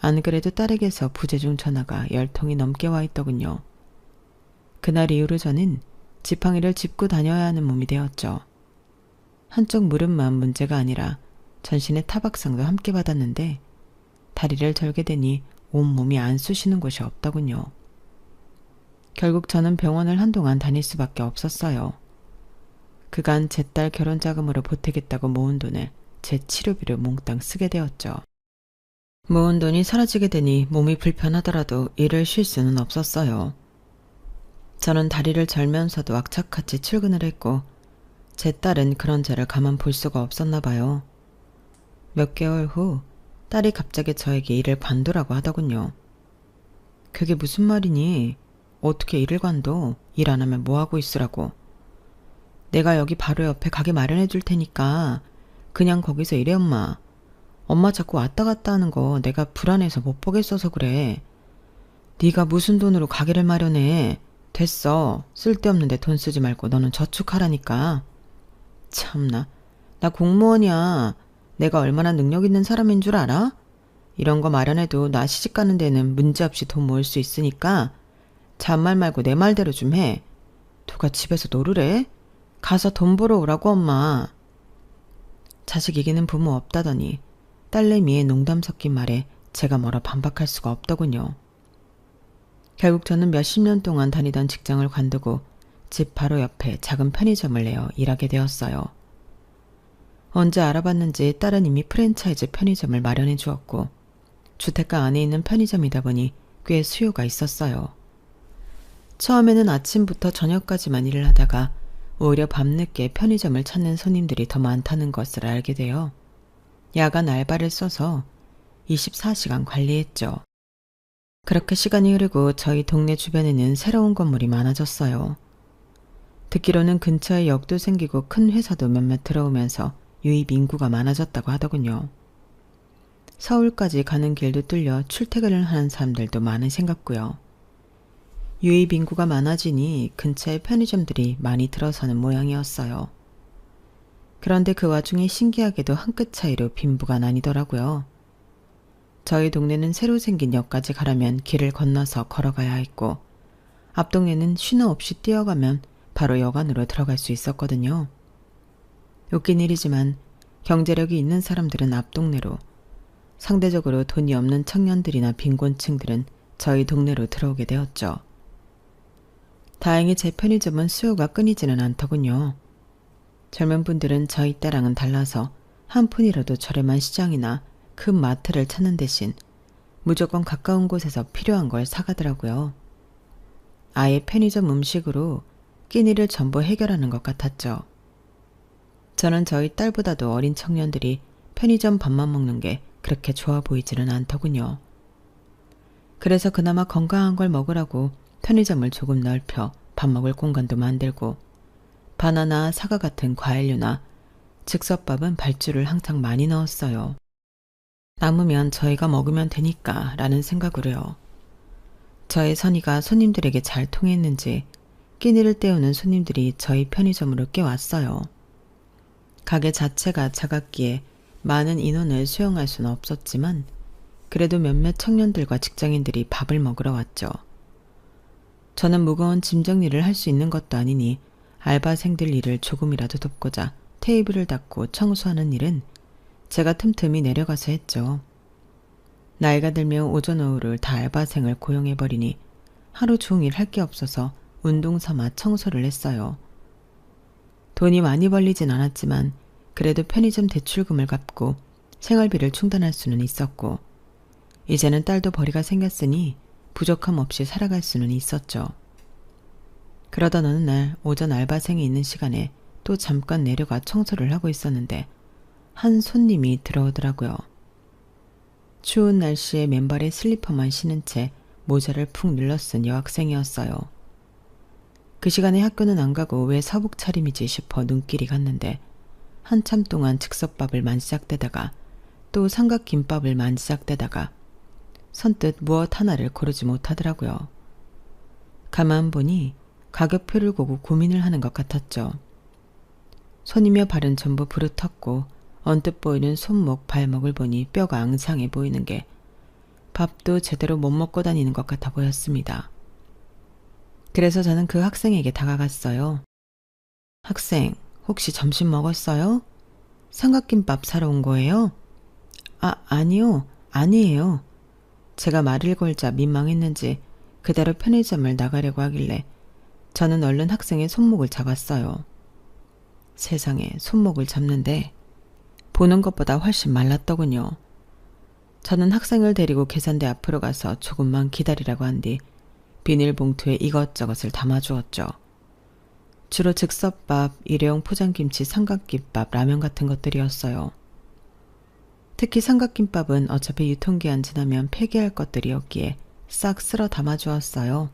안 그래도 딸에게서 부재중 전화가 10통이 넘게 와 있더군요. 그날 이후로 저는 지팡이를 짚고 다녀야 하는 몸이 되었죠. 한쪽 무릎만 문제가 아니라 전신의 타박상도 함께 받았는데 다리를 절게 되니 온몸이 안 쑤시는 곳이 없더군요. 결국 저는 병원을 한동안 다닐 수밖에 없었어요. 그간 제 딸 결혼 자금으로 보태겠다고 모은 돈을 제 치료비로 몽땅 쓰게 되었죠. 모은 돈이 사라지게 되니 몸이 불편하더라도 일을 쉴 수는 없었어요. 저는 다리를 절면서도 악착같이 출근을 했고 제 딸은 그런 저를 가만 볼 수가 없었나 봐요. 몇 개월 후 딸이 갑자기 저에게 일을 관두라고 하더군요. 그게 무슨 말이니? 어떻게 일을 관둬? 일 안 하면 뭐하고 있으라고. 내가 여기 바로 옆에 가게 마련해 줄 테니까 그냥 거기서 일해 엄마. 엄마 자꾸 왔다 갔다 하는 거 내가 불안해서 못 보겠어서 그래. 네가 무슨 돈으로 가게를 마련해. 됐어. 쓸데없는데 돈 쓰지 말고 너는 저축하라니까. 참나. 나 공무원이야. 내가 얼마나 능력 있는 사람인 줄 알아? 이런 거 마련해도 나 시집 가는 데는 문제없이 돈 모을 수 있으니까 잔말 말고 내 말대로 좀 해. 누가 집에서 노르래? 가서 돈 벌어 오라고 엄마. 자식 이기는 부모 없다더니 딸내미의 농담 섞인 말에 제가 뭐라 반박할 수가 없더군요. 결국 저는 몇십 년 동안 다니던 직장을 관두고 집 바로 옆에 작은 편의점을 내어 일하게 되었어요. 언제 알아봤는지 딸은 이미 프랜차이즈 편의점을 마련해 주었고 주택가 안에 있는 편의점이다 보니 꽤 수요가 있었어요. 처음에는 아침부터 저녁까지만 일을 하다가 오히려 밤늦게 편의점을 찾는 손님들이 더 많다는 것을 알게 되어 야간 알바를 써서 24시간 관리했죠. 그렇게 시간이 흐르고 저희 동네 주변에는 새로운 건물이 많아졌어요. 듣기로는 근처에 역도 생기고 큰 회사도 몇몇 들어오면서 유입 인구가 많아졌다고 하더군요. 서울까지 가는 길도 뚫려 출퇴근을 하는 사람들도 많이 생겼고요. 유입 인구가 많아지니 근처에 편의점들이 많이 들어서는 모양이었어요. 그런데 그 와중에 신기하게도 한 끗 차이로 빈부가 나뉘더라고요. 저희 동네는 새로 생긴 역까지 가려면 길을 건너서 걸어가야 했고 앞 동네는 쉬너 없이 뛰어가면 바로 역 안으로 들어갈 수 있었거든요. 웃긴 일이지만 경제력이 있는 사람들은 앞 동네로, 상대적으로 돈이 없는 청년들이나 빈곤층들은 저희 동네로 들어오게 되었죠. 다행히 제 편의점은 수요가 끊이지는 않더군요. 젊은 분들은 저희 때랑은 달라서 한 푼이라도 저렴한 시장이나 큰 마트를 찾는 대신 무조건 가까운 곳에서 필요한 걸 사가더라고요. 아예 편의점 음식으로 끼니를 전부 해결하는 것 같았죠. 저는 저희 딸보다도 어린 청년들이 편의점 밥만 먹는 게 그렇게 좋아 보이지는 않더군요. 그래서 그나마 건강한 걸 먹으라고 편의점을 조금 넓혀 밥 먹을 공간도 만들고 바나나, 사과 같은 과일류나 즉석밥은 발주를 항상 많이 넣었어요. 남으면 저희가 먹으면 되니까 라는 생각으로요. 저의 선의가 손님들에게 잘 통했는지 끼니를 때우는 손님들이 저희 편의점으로 꽤 왔어요. 가게 자체가 작았기에 많은 인원을 수용할 수는 없었지만 그래도 몇몇 청년들과 직장인들이 밥을 먹으러 왔죠. 저는 무거운 짐 정리를 할 수 있는 것도 아니니 알바생들 일을 조금이라도 돕고자 테이블을 닦고 청소하는 일은 제가 틈틈이 내려가서 했죠. 나이가 들면 오전 오후를 다 알바생을 고용해버리니 하루 종일 할 게 없어서 운동 삼아 청소를 했어요. 돈이 많이 벌리진 않았지만 그래도 편의점 대출금을 갚고 생활비를 충당할 수는 있었고, 이제는 딸도 벌이가 생겼으니 부족함 없이 살아갈 수는 있었죠. 그러던 어느 날 오전 알바생이 있는 시간에 또 잠깐 내려가 청소를 하고 있었는데 한 손님이 들어오더라고요. 추운 날씨에 맨발에 슬리퍼만 신은 채 모자를 푹 눌러쓴 여학생이었어요. 그 시간에 학교는 안 가고 왜 사복 차림이지 싶어 눈길이 갔는데 한참 동안 즉석밥을 만지작대다가 또 삼각김밥을 만지작대다가 선뜻 무엇 하나를 고르지 못하더라고요. 가만 보니 가격표를 보고 고민을 하는 것 같았죠. 손이며 발은 전부 부르텄고 언뜻 보이는 손목, 발목을 보니 뼈가 앙상해 보이는 게 밥도 제대로 못 먹고 다니는 것 같아 보였습니다. 그래서 저는 그 학생에게 다가갔어요. 학생, 혹시 점심 먹었어요? 삼각김밥 사러 온 거예요? 아니요. 아니에요. 제가 말을 걸자 민망했는지 그대로 편의점을 나가려고 하길래 저는 얼른 학생의 손목을 잡았어요. 세상에, 손목을 잡는데 보는 것보다 훨씬 말랐더군요. 저는 학생을 데리고 계산대 앞으로 가서 조금만 기다리라고 한 뒤 비닐봉투에 이것저것을 담아주었죠. 주로 즉석밥, 일회용 포장김치, 삼각김밥, 라면 같은 것들이었어요. 특히 삼각김밥은 어차피 유통기한 지나면 폐기할 것들이었기에 싹 쓸어 담아주었어요.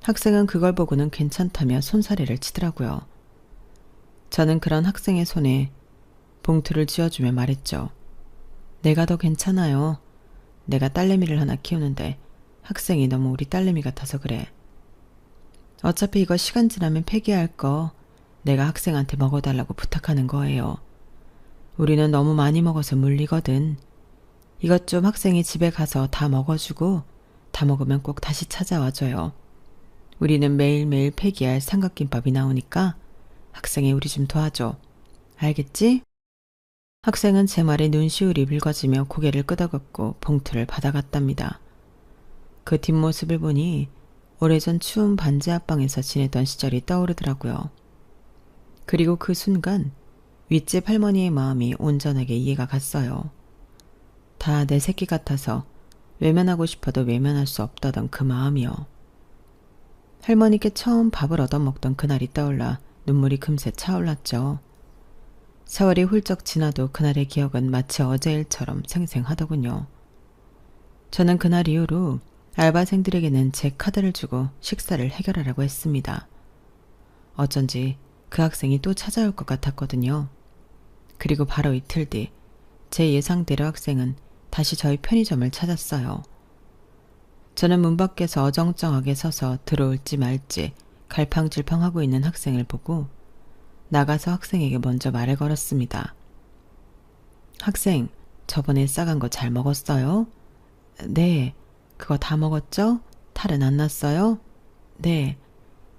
학생은 그걸 보고는 괜찮다며 손사래를 치더라고요. 저는 그런 학생의 손에 봉투를 쥐어주며 말했죠. 내가 더 괜찮아요. 내가 딸내미를 하나 키우는데 학생이 너무 우리 딸내미 같아서 그래. 어차피 이거 시간 지나면 폐기할 거 내가 학생한테 먹어달라고 부탁하는 거예요. 우리는 너무 많이 먹어서 물리거든. 이것 좀 학생이 집에 가서 다 먹어주고 다 먹으면 꼭 다시 찾아와줘요. 우리는 매일매일 폐기할 삼각김밥이 나오니까 학생이 우리 좀 도와줘. 알겠지? 학생은 제 말에 눈시울이 붉어지며 고개를 끄덕였고 봉투를 받아갔답니다. 그 뒷모습을 보니 오래전 추운 반지 앞방에서 지내던 시절이 떠오르더라고요. 그리고 그 순간 윗집 할머니의 마음이 온전하게 이해가 갔어요. 다 내 새끼 같아서 외면하고 싶어도 외면할 수 없다던 그 마음이요. 할머니께 처음 밥을 얻어먹던 그날이 떠올라 눈물이 금세 차올랐죠. 세월이 훌쩍 지나도 그날의 기억은 마치 어제 일처럼 생생하더군요. 저는 그날 이후로 알바생들에게는 제 카드를 주고 식사를 해결하라고 했습니다. 어쩐지 그 학생이 또 찾아올 것 같았거든요. 그리고 바로 이틀 뒤 제 예상대로 학생은 다시 저희 편의점을 찾았어요. 저는 문 밖에서 어정쩡하게 서서 들어올지 말지 갈팡질팡하고 있는 학생을 보고 나가서 학생에게 먼저 말을 걸었습니다. 학생, 저번에 싸간 거 잘 먹었어요? 네. 그거 다 먹었죠? 탈은 안 났어요? 네.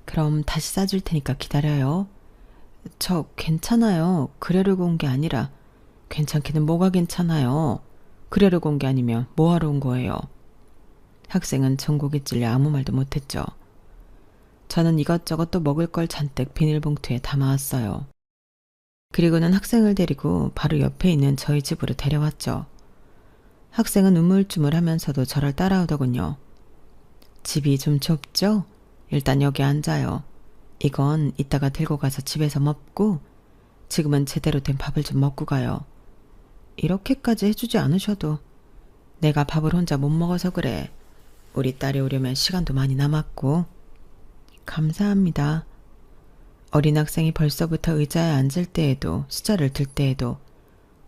그럼 다시 싸줄 테니까 기다려요. 저 괜찮아요. 그러려고 온 게 아니라. 괜찮기는 뭐가 괜찮아요. 그러려고 온 게 아니면 뭐하러 온 거예요. 학생은 전곡에 찔려 아무 말도 못했죠. 저는 이것저것 또 먹을 걸 잔뜩 비닐봉투에 담아왔어요. 그리고는 학생을 데리고 바로 옆에 있는 저희 집으로 데려왔죠. 학생은 우물쭈물하면서도 저를 따라오더군요. 집이 좀 좁죠? 일단 여기 앉아요. 이건 이따가 들고 가서 집에서 먹고 지금은 제대로 된 밥을 좀 먹고 가요. 이렇게까지 해주지 않으셔도 내가 밥을 혼자 못 먹어서 그래. 우리 딸이 오려면 시간도 많이 남았고. 감사합니다. 어린 학생이 벌써부터 의자에 앉을 때에도 숫자를 들 때에도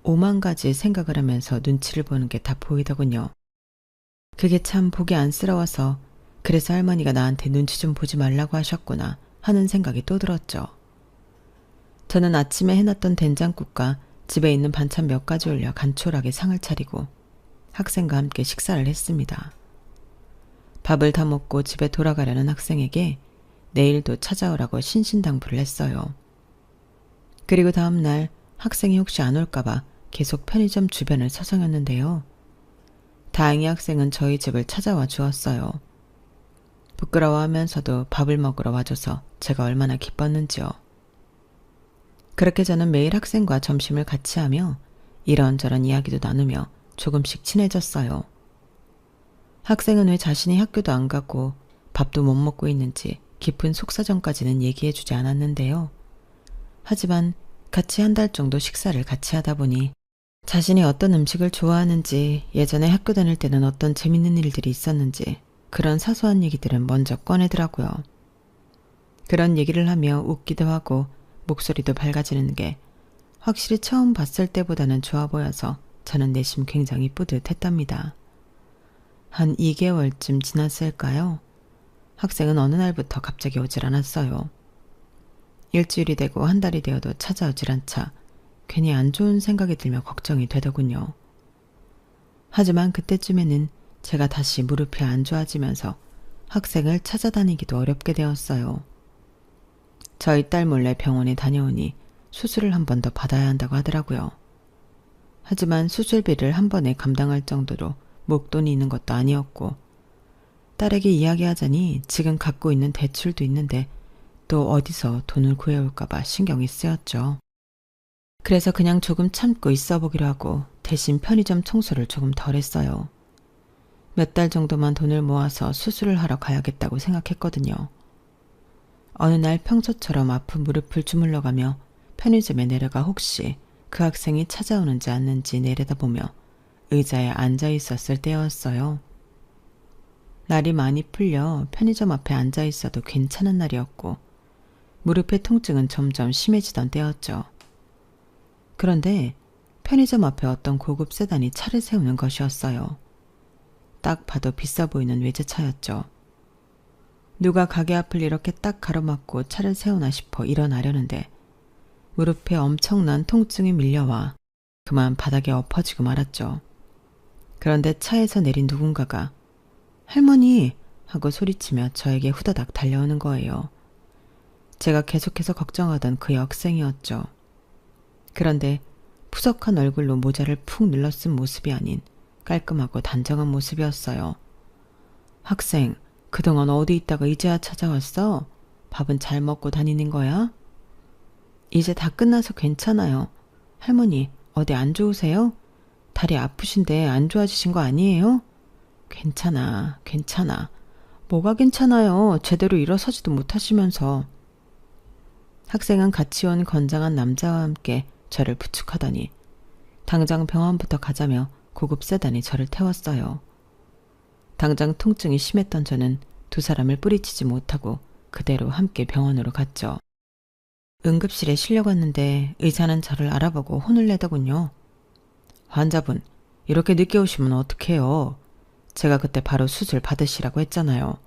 5만 가지 생각을 하면서 눈치를 보는 게 다 보이더군요. 그게 참 보기 안쓰러워서 그래서 할머니가 나한테 눈치 좀 보지 말라고 하셨구나 하는 생각이 또 들었죠. 저는 아침에 해놨던 된장국과 집에 있는 반찬 몇 가지 올려 간촐하게 상을 차리고 학생과 함께 식사를 했습니다. 밥을 다 먹고 집에 돌아가려는 학생에게 내일도 찾아오라고 신신당부를 했어요. 그리고 다음 날 학생이 혹시 안 올까봐 계속 편의점 주변을 서성였는데요. 다행히 학생은 저희 집을 찾아와 주었어요. 부끄러워하면서도 밥을 먹으러 와줘서 제가 얼마나 기뻤는지요. 그렇게 저는 매일 학생과 점심을 같이 하며 이런저런 이야기도 나누며 조금씩 친해졌어요. 학생은 왜 자신이 학교도 안 가고 밥도 못 먹고 있는지 깊은 속사정까지는 얘기해주지 않았는데요. 하지만 같이 한 달 정도 식사를 같이 하다 보니 자신이 어떤 음식을 좋아하는지, 예전에 학교 다닐 때는 어떤 재밌는 일들이 있었는지 그런 사소한 얘기들은 먼저 꺼내더라고요. 그런 얘기를 하며 웃기도 하고 목소리도 밝아지는 게 확실히 처음 봤을 때보다는 좋아 보여서 저는 내심 굉장히 뿌듯했답니다. 한 2개월쯤 지났을까요? 학생은 어느 날부터 갑자기 오질 않았어요. 일주일이 되고 한 달이 되어도 찾아오질 않자 괜히 안 좋은 생각이 들며 걱정이 되더군요. 하지만 그때쯤에는 제가 다시 무릎이 안 좋아지면서 학생을 찾아다니기도 어렵게 되었어요. 저희 딸 몰래 병원에 다녀오니 수술을 한 번 더 받아야 한다고 하더라고요. 하지만 수술비를 한 번에 감당할 정도로 목돈이 있는 것도 아니었고, 딸에게 이야기하자니 지금 갖고 있는 대출도 있는데 또 어디서 돈을 구해올까봐 신경이 쓰였죠. 그래서 그냥 조금 참고 있어 보기로 하고 대신 편의점 청소를 조금 덜 했어요. 몇 달 정도만 돈을 모아서 수술을 하러 가야겠다고 생각했거든요. 어느 날 평소처럼 아픈 무릎을 주물러가며 편의점에 내려가 혹시 그 학생이 찾아오는지 않는지 내려다보며 의자에 앉아 있었을 때였어요. 날이 많이 풀려 편의점 앞에 앉아 있어도 괜찮은 날이었고 무릎의 통증은 점점 심해지던 때였죠. 그런데 편의점 앞에 어떤 고급 세단이 차를 세우는 것이었어요. 딱 봐도 비싸 보이는 외제차였죠. 누가 가게 앞을 이렇게 딱 가로막고 차를 세우나 싶어 일어나려는데 무릎에 엄청난 통증이 밀려와 그만 바닥에 엎어지고 말았죠. 그런데 차에서 내린 누군가가 할머니! 하고 소리치며 저에게 후다닥 달려오는 거예요. 제가 계속해서 걱정하던 그 여학생이었죠. 그런데 푸석한 얼굴로 모자를 푹 눌러 쓴 모습이 아닌 깔끔하고 단정한 모습이었어요. 학생, 그동안 어디 있다가 이제야 찾아왔어? 밥은 잘 먹고 다니는 거야? 이제 다 끝나서 괜찮아요. 할머니, 어디 안 좋으세요? 다리 아프신데 안 좋아지신 거 아니에요? 괜찮아, 괜찮아. 뭐가 괜찮아요. 제대로 일어서지도 못하시면서. 학생은 같이 온 건장한 남자와 함께 저를 부축하더니 당장 병원부터 가자며 고급 세단이 저를 태웠어요. 당장 통증이 심했던 저는 두 사람을 뿌리치지 못하고 그대로 함께 병원으로 갔죠. 응급실에 실려갔는데 의사는 저를 알아보고 혼을 내더군요. 환자분, 이렇게 늦게 오시면 어떡해요. 제가 그때 바로 수술 받으시라고 했잖아요.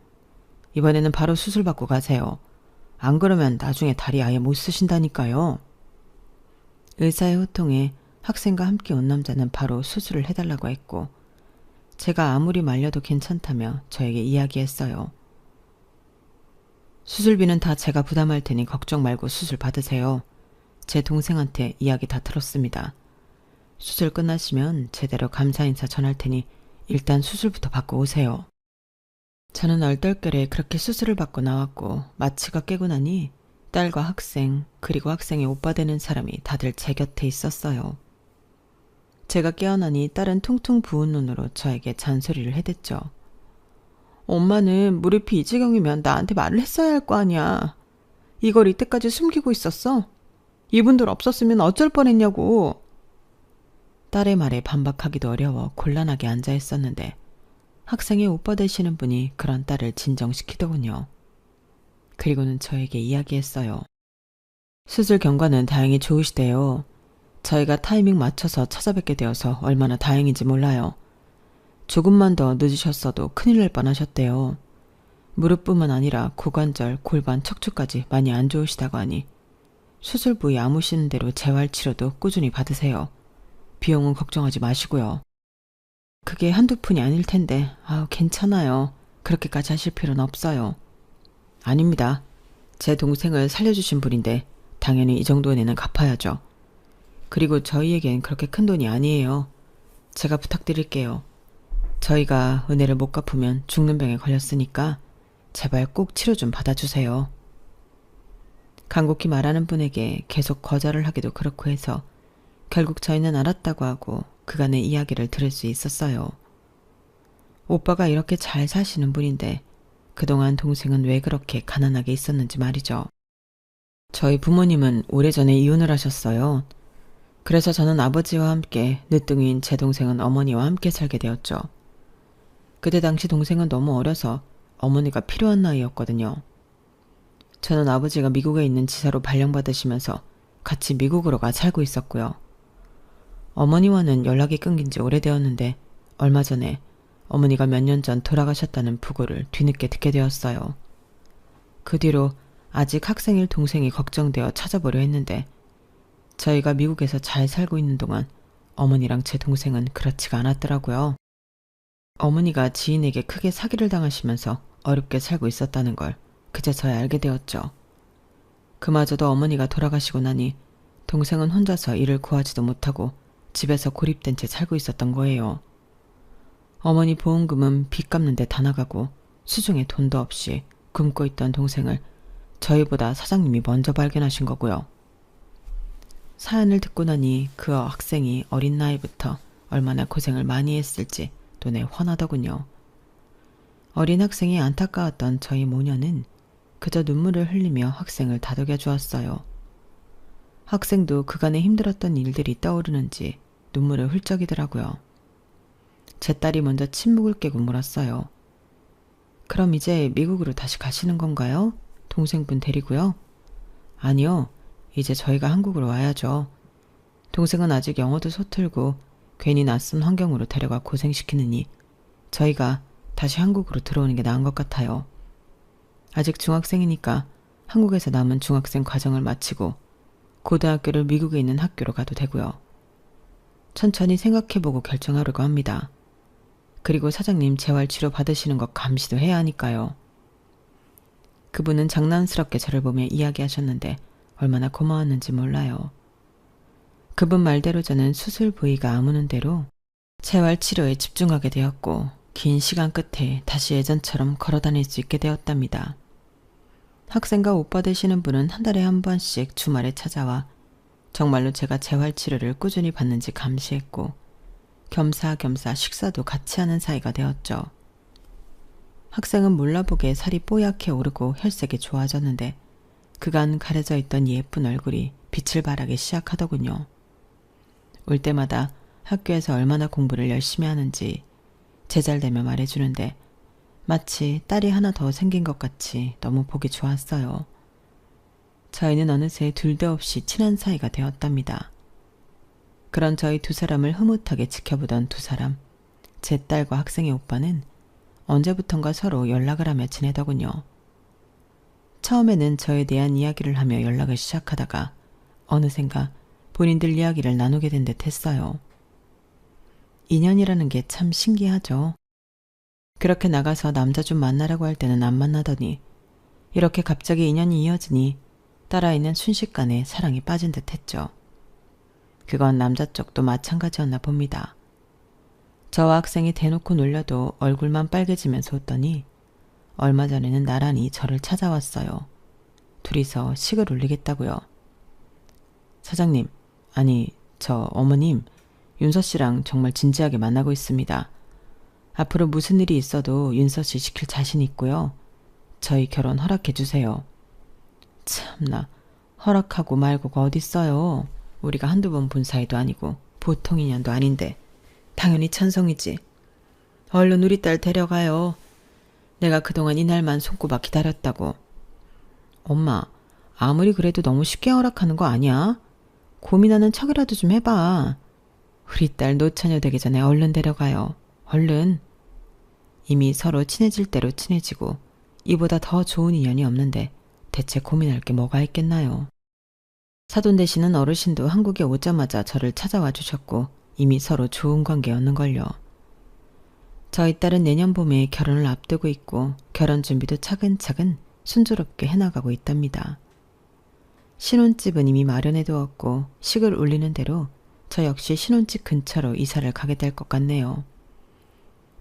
이번에는 바로 수술 받고 가세요. 안 그러면 나중에 다리 아예 못 쓰신다니까요. 의사의 호통에 학생과 함께 온 남자는 바로 수술을 해달라고 했고 제가 아무리 말려도 괜찮다며 저에게 이야기했어요. 수술비는 다 제가 부담할 테니 걱정 말고 수술 받으세요. 제 동생한테 이야기 다 들었습니다. 수술 끝나시면 제대로 감사 인사 전할 테니 일단 수술부터 받고 오세요. 저는 얼떨결에 그렇게 수술을 받고 나왔고 마취가 깨고 나니 딸과 학생 그리고 학생의 오빠 되는 사람이 다들 제 곁에 있었어요. 제가 깨어나니 딸은 퉁퉁 부은 눈으로 저에게 잔소리를 해댔죠. 엄마는 무릎이 이 지경이면 나한테 말을 했어야 할 거 아니야. 이걸 이때까지 숨기고 있었어? 이분들 없었으면 어쩔 뻔했냐고. 딸의 말에 반박하기도 어려워 곤란하게 앉아 있었는데 학생의 오빠 되시는 분이 그런 딸을 진정시키더군요. 그리고는 저에게 이야기했어요. 수술 경과는 다행히 좋으시대요. 저희가 타이밍 맞춰서 찾아뵙게 되어서 얼마나 다행인지 몰라요. 조금만 더 늦으셨어도 큰일 날 뻔하셨대요. 무릎뿐만 아니라 고관절, 골반, 척추까지 많이 안 좋으시다고 하니 수술 부위 아무시는 대로 재활치료도 꾸준히 받으세요. 비용은 걱정하지 마시고요. 그게 한두 푼이 아닐 텐데 괜찮아요. 그렇게까지 하실 필요는 없어요. 아닙니다. 제 동생을 살려주신 분인데 당연히 이 정도 은혜는 갚아야죠. 그리고 저희에겐 그렇게 큰 돈이 아니에요. 제가 부탁드릴게요. 저희가 은혜를 못 갚으면 죽는 병에 걸렸으니까 제발 꼭 치료 좀 받아주세요. 간곡히 말하는 분에게 계속 거절을 하기도 그렇고 해서 결국 저희는 알았다고 하고 그간의 이야기를 들을 수 있었어요. 오빠가 이렇게 잘 사시는 분인데 그동안 동생은 왜 그렇게 가난하게 있었는지 말이죠. 저희 부모님은 오래전에 이혼을 하셨어요. 그래서 저는 아버지와 함께 늦둥이인 제 동생은 어머니와 함께 살게 되었죠. 그때 당시 동생은 너무 어려서 어머니가 필요한 나이였거든요. 저는 아버지가 미국에 있는 지사로 발령받으시면서 같이 미국으로 가 살고 있었고요. 어머니와는 연락이 끊긴 지 오래되었는데 얼마 전에 어머니가 몇 년 전 돌아가셨다는 부고를 뒤늦게 듣게 되었어요. 그 뒤로 아직 학생일 동생이 걱정되어 찾아보려 했는데 저희가 미국에서 잘 살고 있는 동안 어머니랑 제 동생은 그렇지가 않았더라고요. 어머니가 지인에게 크게 사기를 당하시면서 어렵게 살고 있었다는 걸 그제서야 알게 되었죠. 그마저도 어머니가 돌아가시고 나니 동생은 혼자서 일을 구하지도 못하고 집에서 고립된 채 살고 있었던 거예요. 어머니 보험금은 빚 갚는 데 다 나가고 수중에 돈도 없이 굶고 있던 동생을 저희보다 사장님이 먼저 발견하신 거고요. 사연을 듣고 나니 그 학생이 어린 나이부터 얼마나 고생을 많이 했을지 눈에 훤하더군요. 어린 학생이 안타까웠던 저희 모녀는 그저 눈물을 흘리며 학생을 다독여 주었어요. 학생도 그간에 힘들었던 일들이 떠오르는지 눈물을 훌쩍이더라고요. 제 딸이 먼저 침묵을 깨고 물었어요. 그럼 이제 미국으로 다시 가시는 건가요? 동생분 데리고요? 아니요. 이제 저희가 한국으로 와야죠. 동생은 아직 영어도 서툴고 괜히 낯선 환경으로 데려가 고생시키느니 저희가 다시 한국으로 들어오는 게 나은 것 같아요. 아직 중학생이니까 한국에서 남은 중학생 과정을 마치고 고등학교를 미국에 있는 학교로 가도 되고요. 천천히 생각해보고 결정하려고 합니다. 그리고 사장님 재활치료 받으시는 것 감시도 해야 하니까요. 그분은 장난스럽게 저를 보며 이야기하셨는데 얼마나 고마웠는지 몰라요. 그분 말대로 저는 수술 부위가 아무는 대로 재활치료에 집중하게 되었고 긴 시간 끝에 다시 예전처럼 걸어다닐 수 있게 되었답니다. 학생과 오빠 되시는 분은 한 달에 한 번씩 주말에 찾아와 정말로 제가 재활치료를 꾸준히 받는지 감시했고 겸사겸사 식사도 같이 하는 사이가 되었죠. 학생은 몰라보게 살이 뽀얗게 오르고 혈색이 좋아졌는데 그간 가려져 있던 예쁜 얼굴이 빛을 발하기 시작하더군요. 올 때마다 학교에서 얼마나 공부를 열심히 하는지 제잘되며 말해주는데 마치 딸이 하나 더 생긴 것 같이 너무 보기 좋았어요. 저희는 어느새 둘도 없이 친한 사이가 되었답니다. 그런 저희 두 사람을 흐뭇하게 지켜보던 두 사람, 제 딸과 학생의 오빠는 언제부턴가 서로 연락을 하며 지내더군요. 처음에는 저에 대한 이야기를 하며 연락을 시작하다가 어느샌가 본인들 이야기를 나누게 된 듯 했어요. 인연이라는 게 참 신기하죠. 그렇게 나가서 남자 좀 만나라고 할 때는 안 만나더니 이렇게 갑자기 인연이 이어지니 딸아이는 순식간에 사랑에 빠진 듯 했죠. 그건 남자 쪽도 마찬가지였나 봅니다. 저와 학생이 대놓고 놀려도 얼굴만 빨개지면서 웃더니 얼마 전에는 나란히 저를 찾아왔어요. 둘이서 식을 올리겠다고요. 사장님, 아니 저 어머님, 윤서 씨랑 정말 진지하게 만나고 있습니다. 앞으로 무슨 일이 있어도 윤서 씨 시킬 자신 있고요. 저희 결혼 허락해 주세요. 참나, 허락하고 말고가 어딨어요. 우리가 한두 번 본 사이도 아니고 보통 인연도 아닌데 당연히 찬성이지. 얼른 우리 딸 데려가요. 내가 그동안 이날만 손꼽아 기다렸다고. 엄마, 아무리 그래도 너무 쉽게 허락하는 거 아니야? 고민하는 척이라도 좀 해봐. 우리 딸 노처녀 되기 전에 얼른 데려가요. 얼른. 이미 서로 친해질 대로 친해지고 이보다 더 좋은 인연이 없는데 대체 고민할 게 뭐가 있겠나요? 사돈 되시는 어르신도 한국에 오자마자 저를 찾아와 주셨고 이미 서로 좋은 관계였는걸요. 저희 딸은 내년 봄에 결혼을 앞두고 있고 결혼 준비도 차근차근 순조롭게 해나가고 있답니다. 신혼집은 이미 마련해 두었고 식을 올리는 대로 저 역시 신혼집 근처로 이사를 가게 될 것 같네요.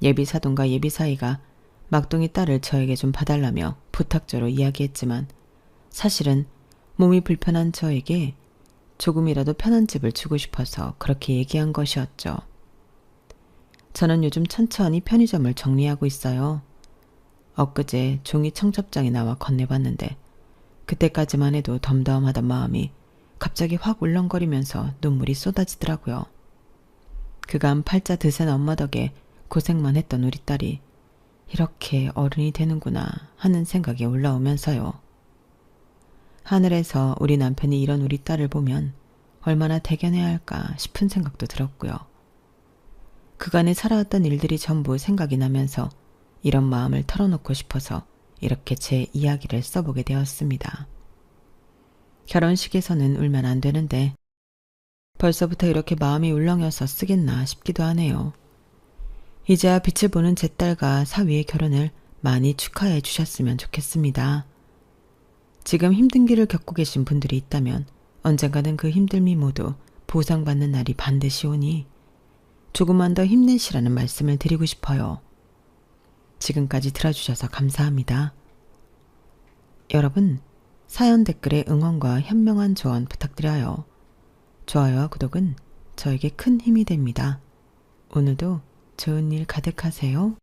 예비사돈과 예비사이가 막둥이 딸을 저에게 좀 봐달라며 부탁조로 이야기했지만 사실은 몸이 불편한 저에게 조금이라도 편한 집을 주고 싶어서 그렇게 얘기한 것이었죠. 저는 요즘 천천히 편의점을 정리하고 있어요. 엊그제 종이 청첩장이 나와 건네봤는데 그때까지만 해도 덤덤하던 마음이 갑자기 확 울렁거리면서 눈물이 쏟아지더라고요. 그간 팔자 드센 엄마 덕에 고생만 했던 우리 딸이 이렇게 어른이 되는구나 하는 생각이 올라오면서요. 하늘에서 우리 남편이 이런 우리 딸을 보면 얼마나 대견해야 할까 싶은 생각도 들었고요. 그간에 살아왔던 일들이 전부 생각이 나면서 이런 마음을 털어놓고 싶어서 이렇게 제 이야기를 써보게 되었습니다. 결혼식에서는 울면 안 되는데 벌써부터 이렇게 마음이 울렁여서 쓰겠나 싶기도 하네요. 이제야 빛을 보는 제 딸과 사위의 결혼을 많이 축하해 주셨으면 좋겠습니다. 지금 힘든 길을 겪고 계신 분들이 있다면 언젠가는 그 힘듦이 모두 보상받는 날이 반드시 오니 조금만 더 힘내시라는 말씀을 드리고 싶어요. 지금까지 들어주셔서 감사합니다. 여러분, 사연 댓글에 응원과 현명한 조언 부탁드려요. 좋아요와 구독은 저에게 큰 힘이 됩니다. 오늘도 좋은 일 가득하세요.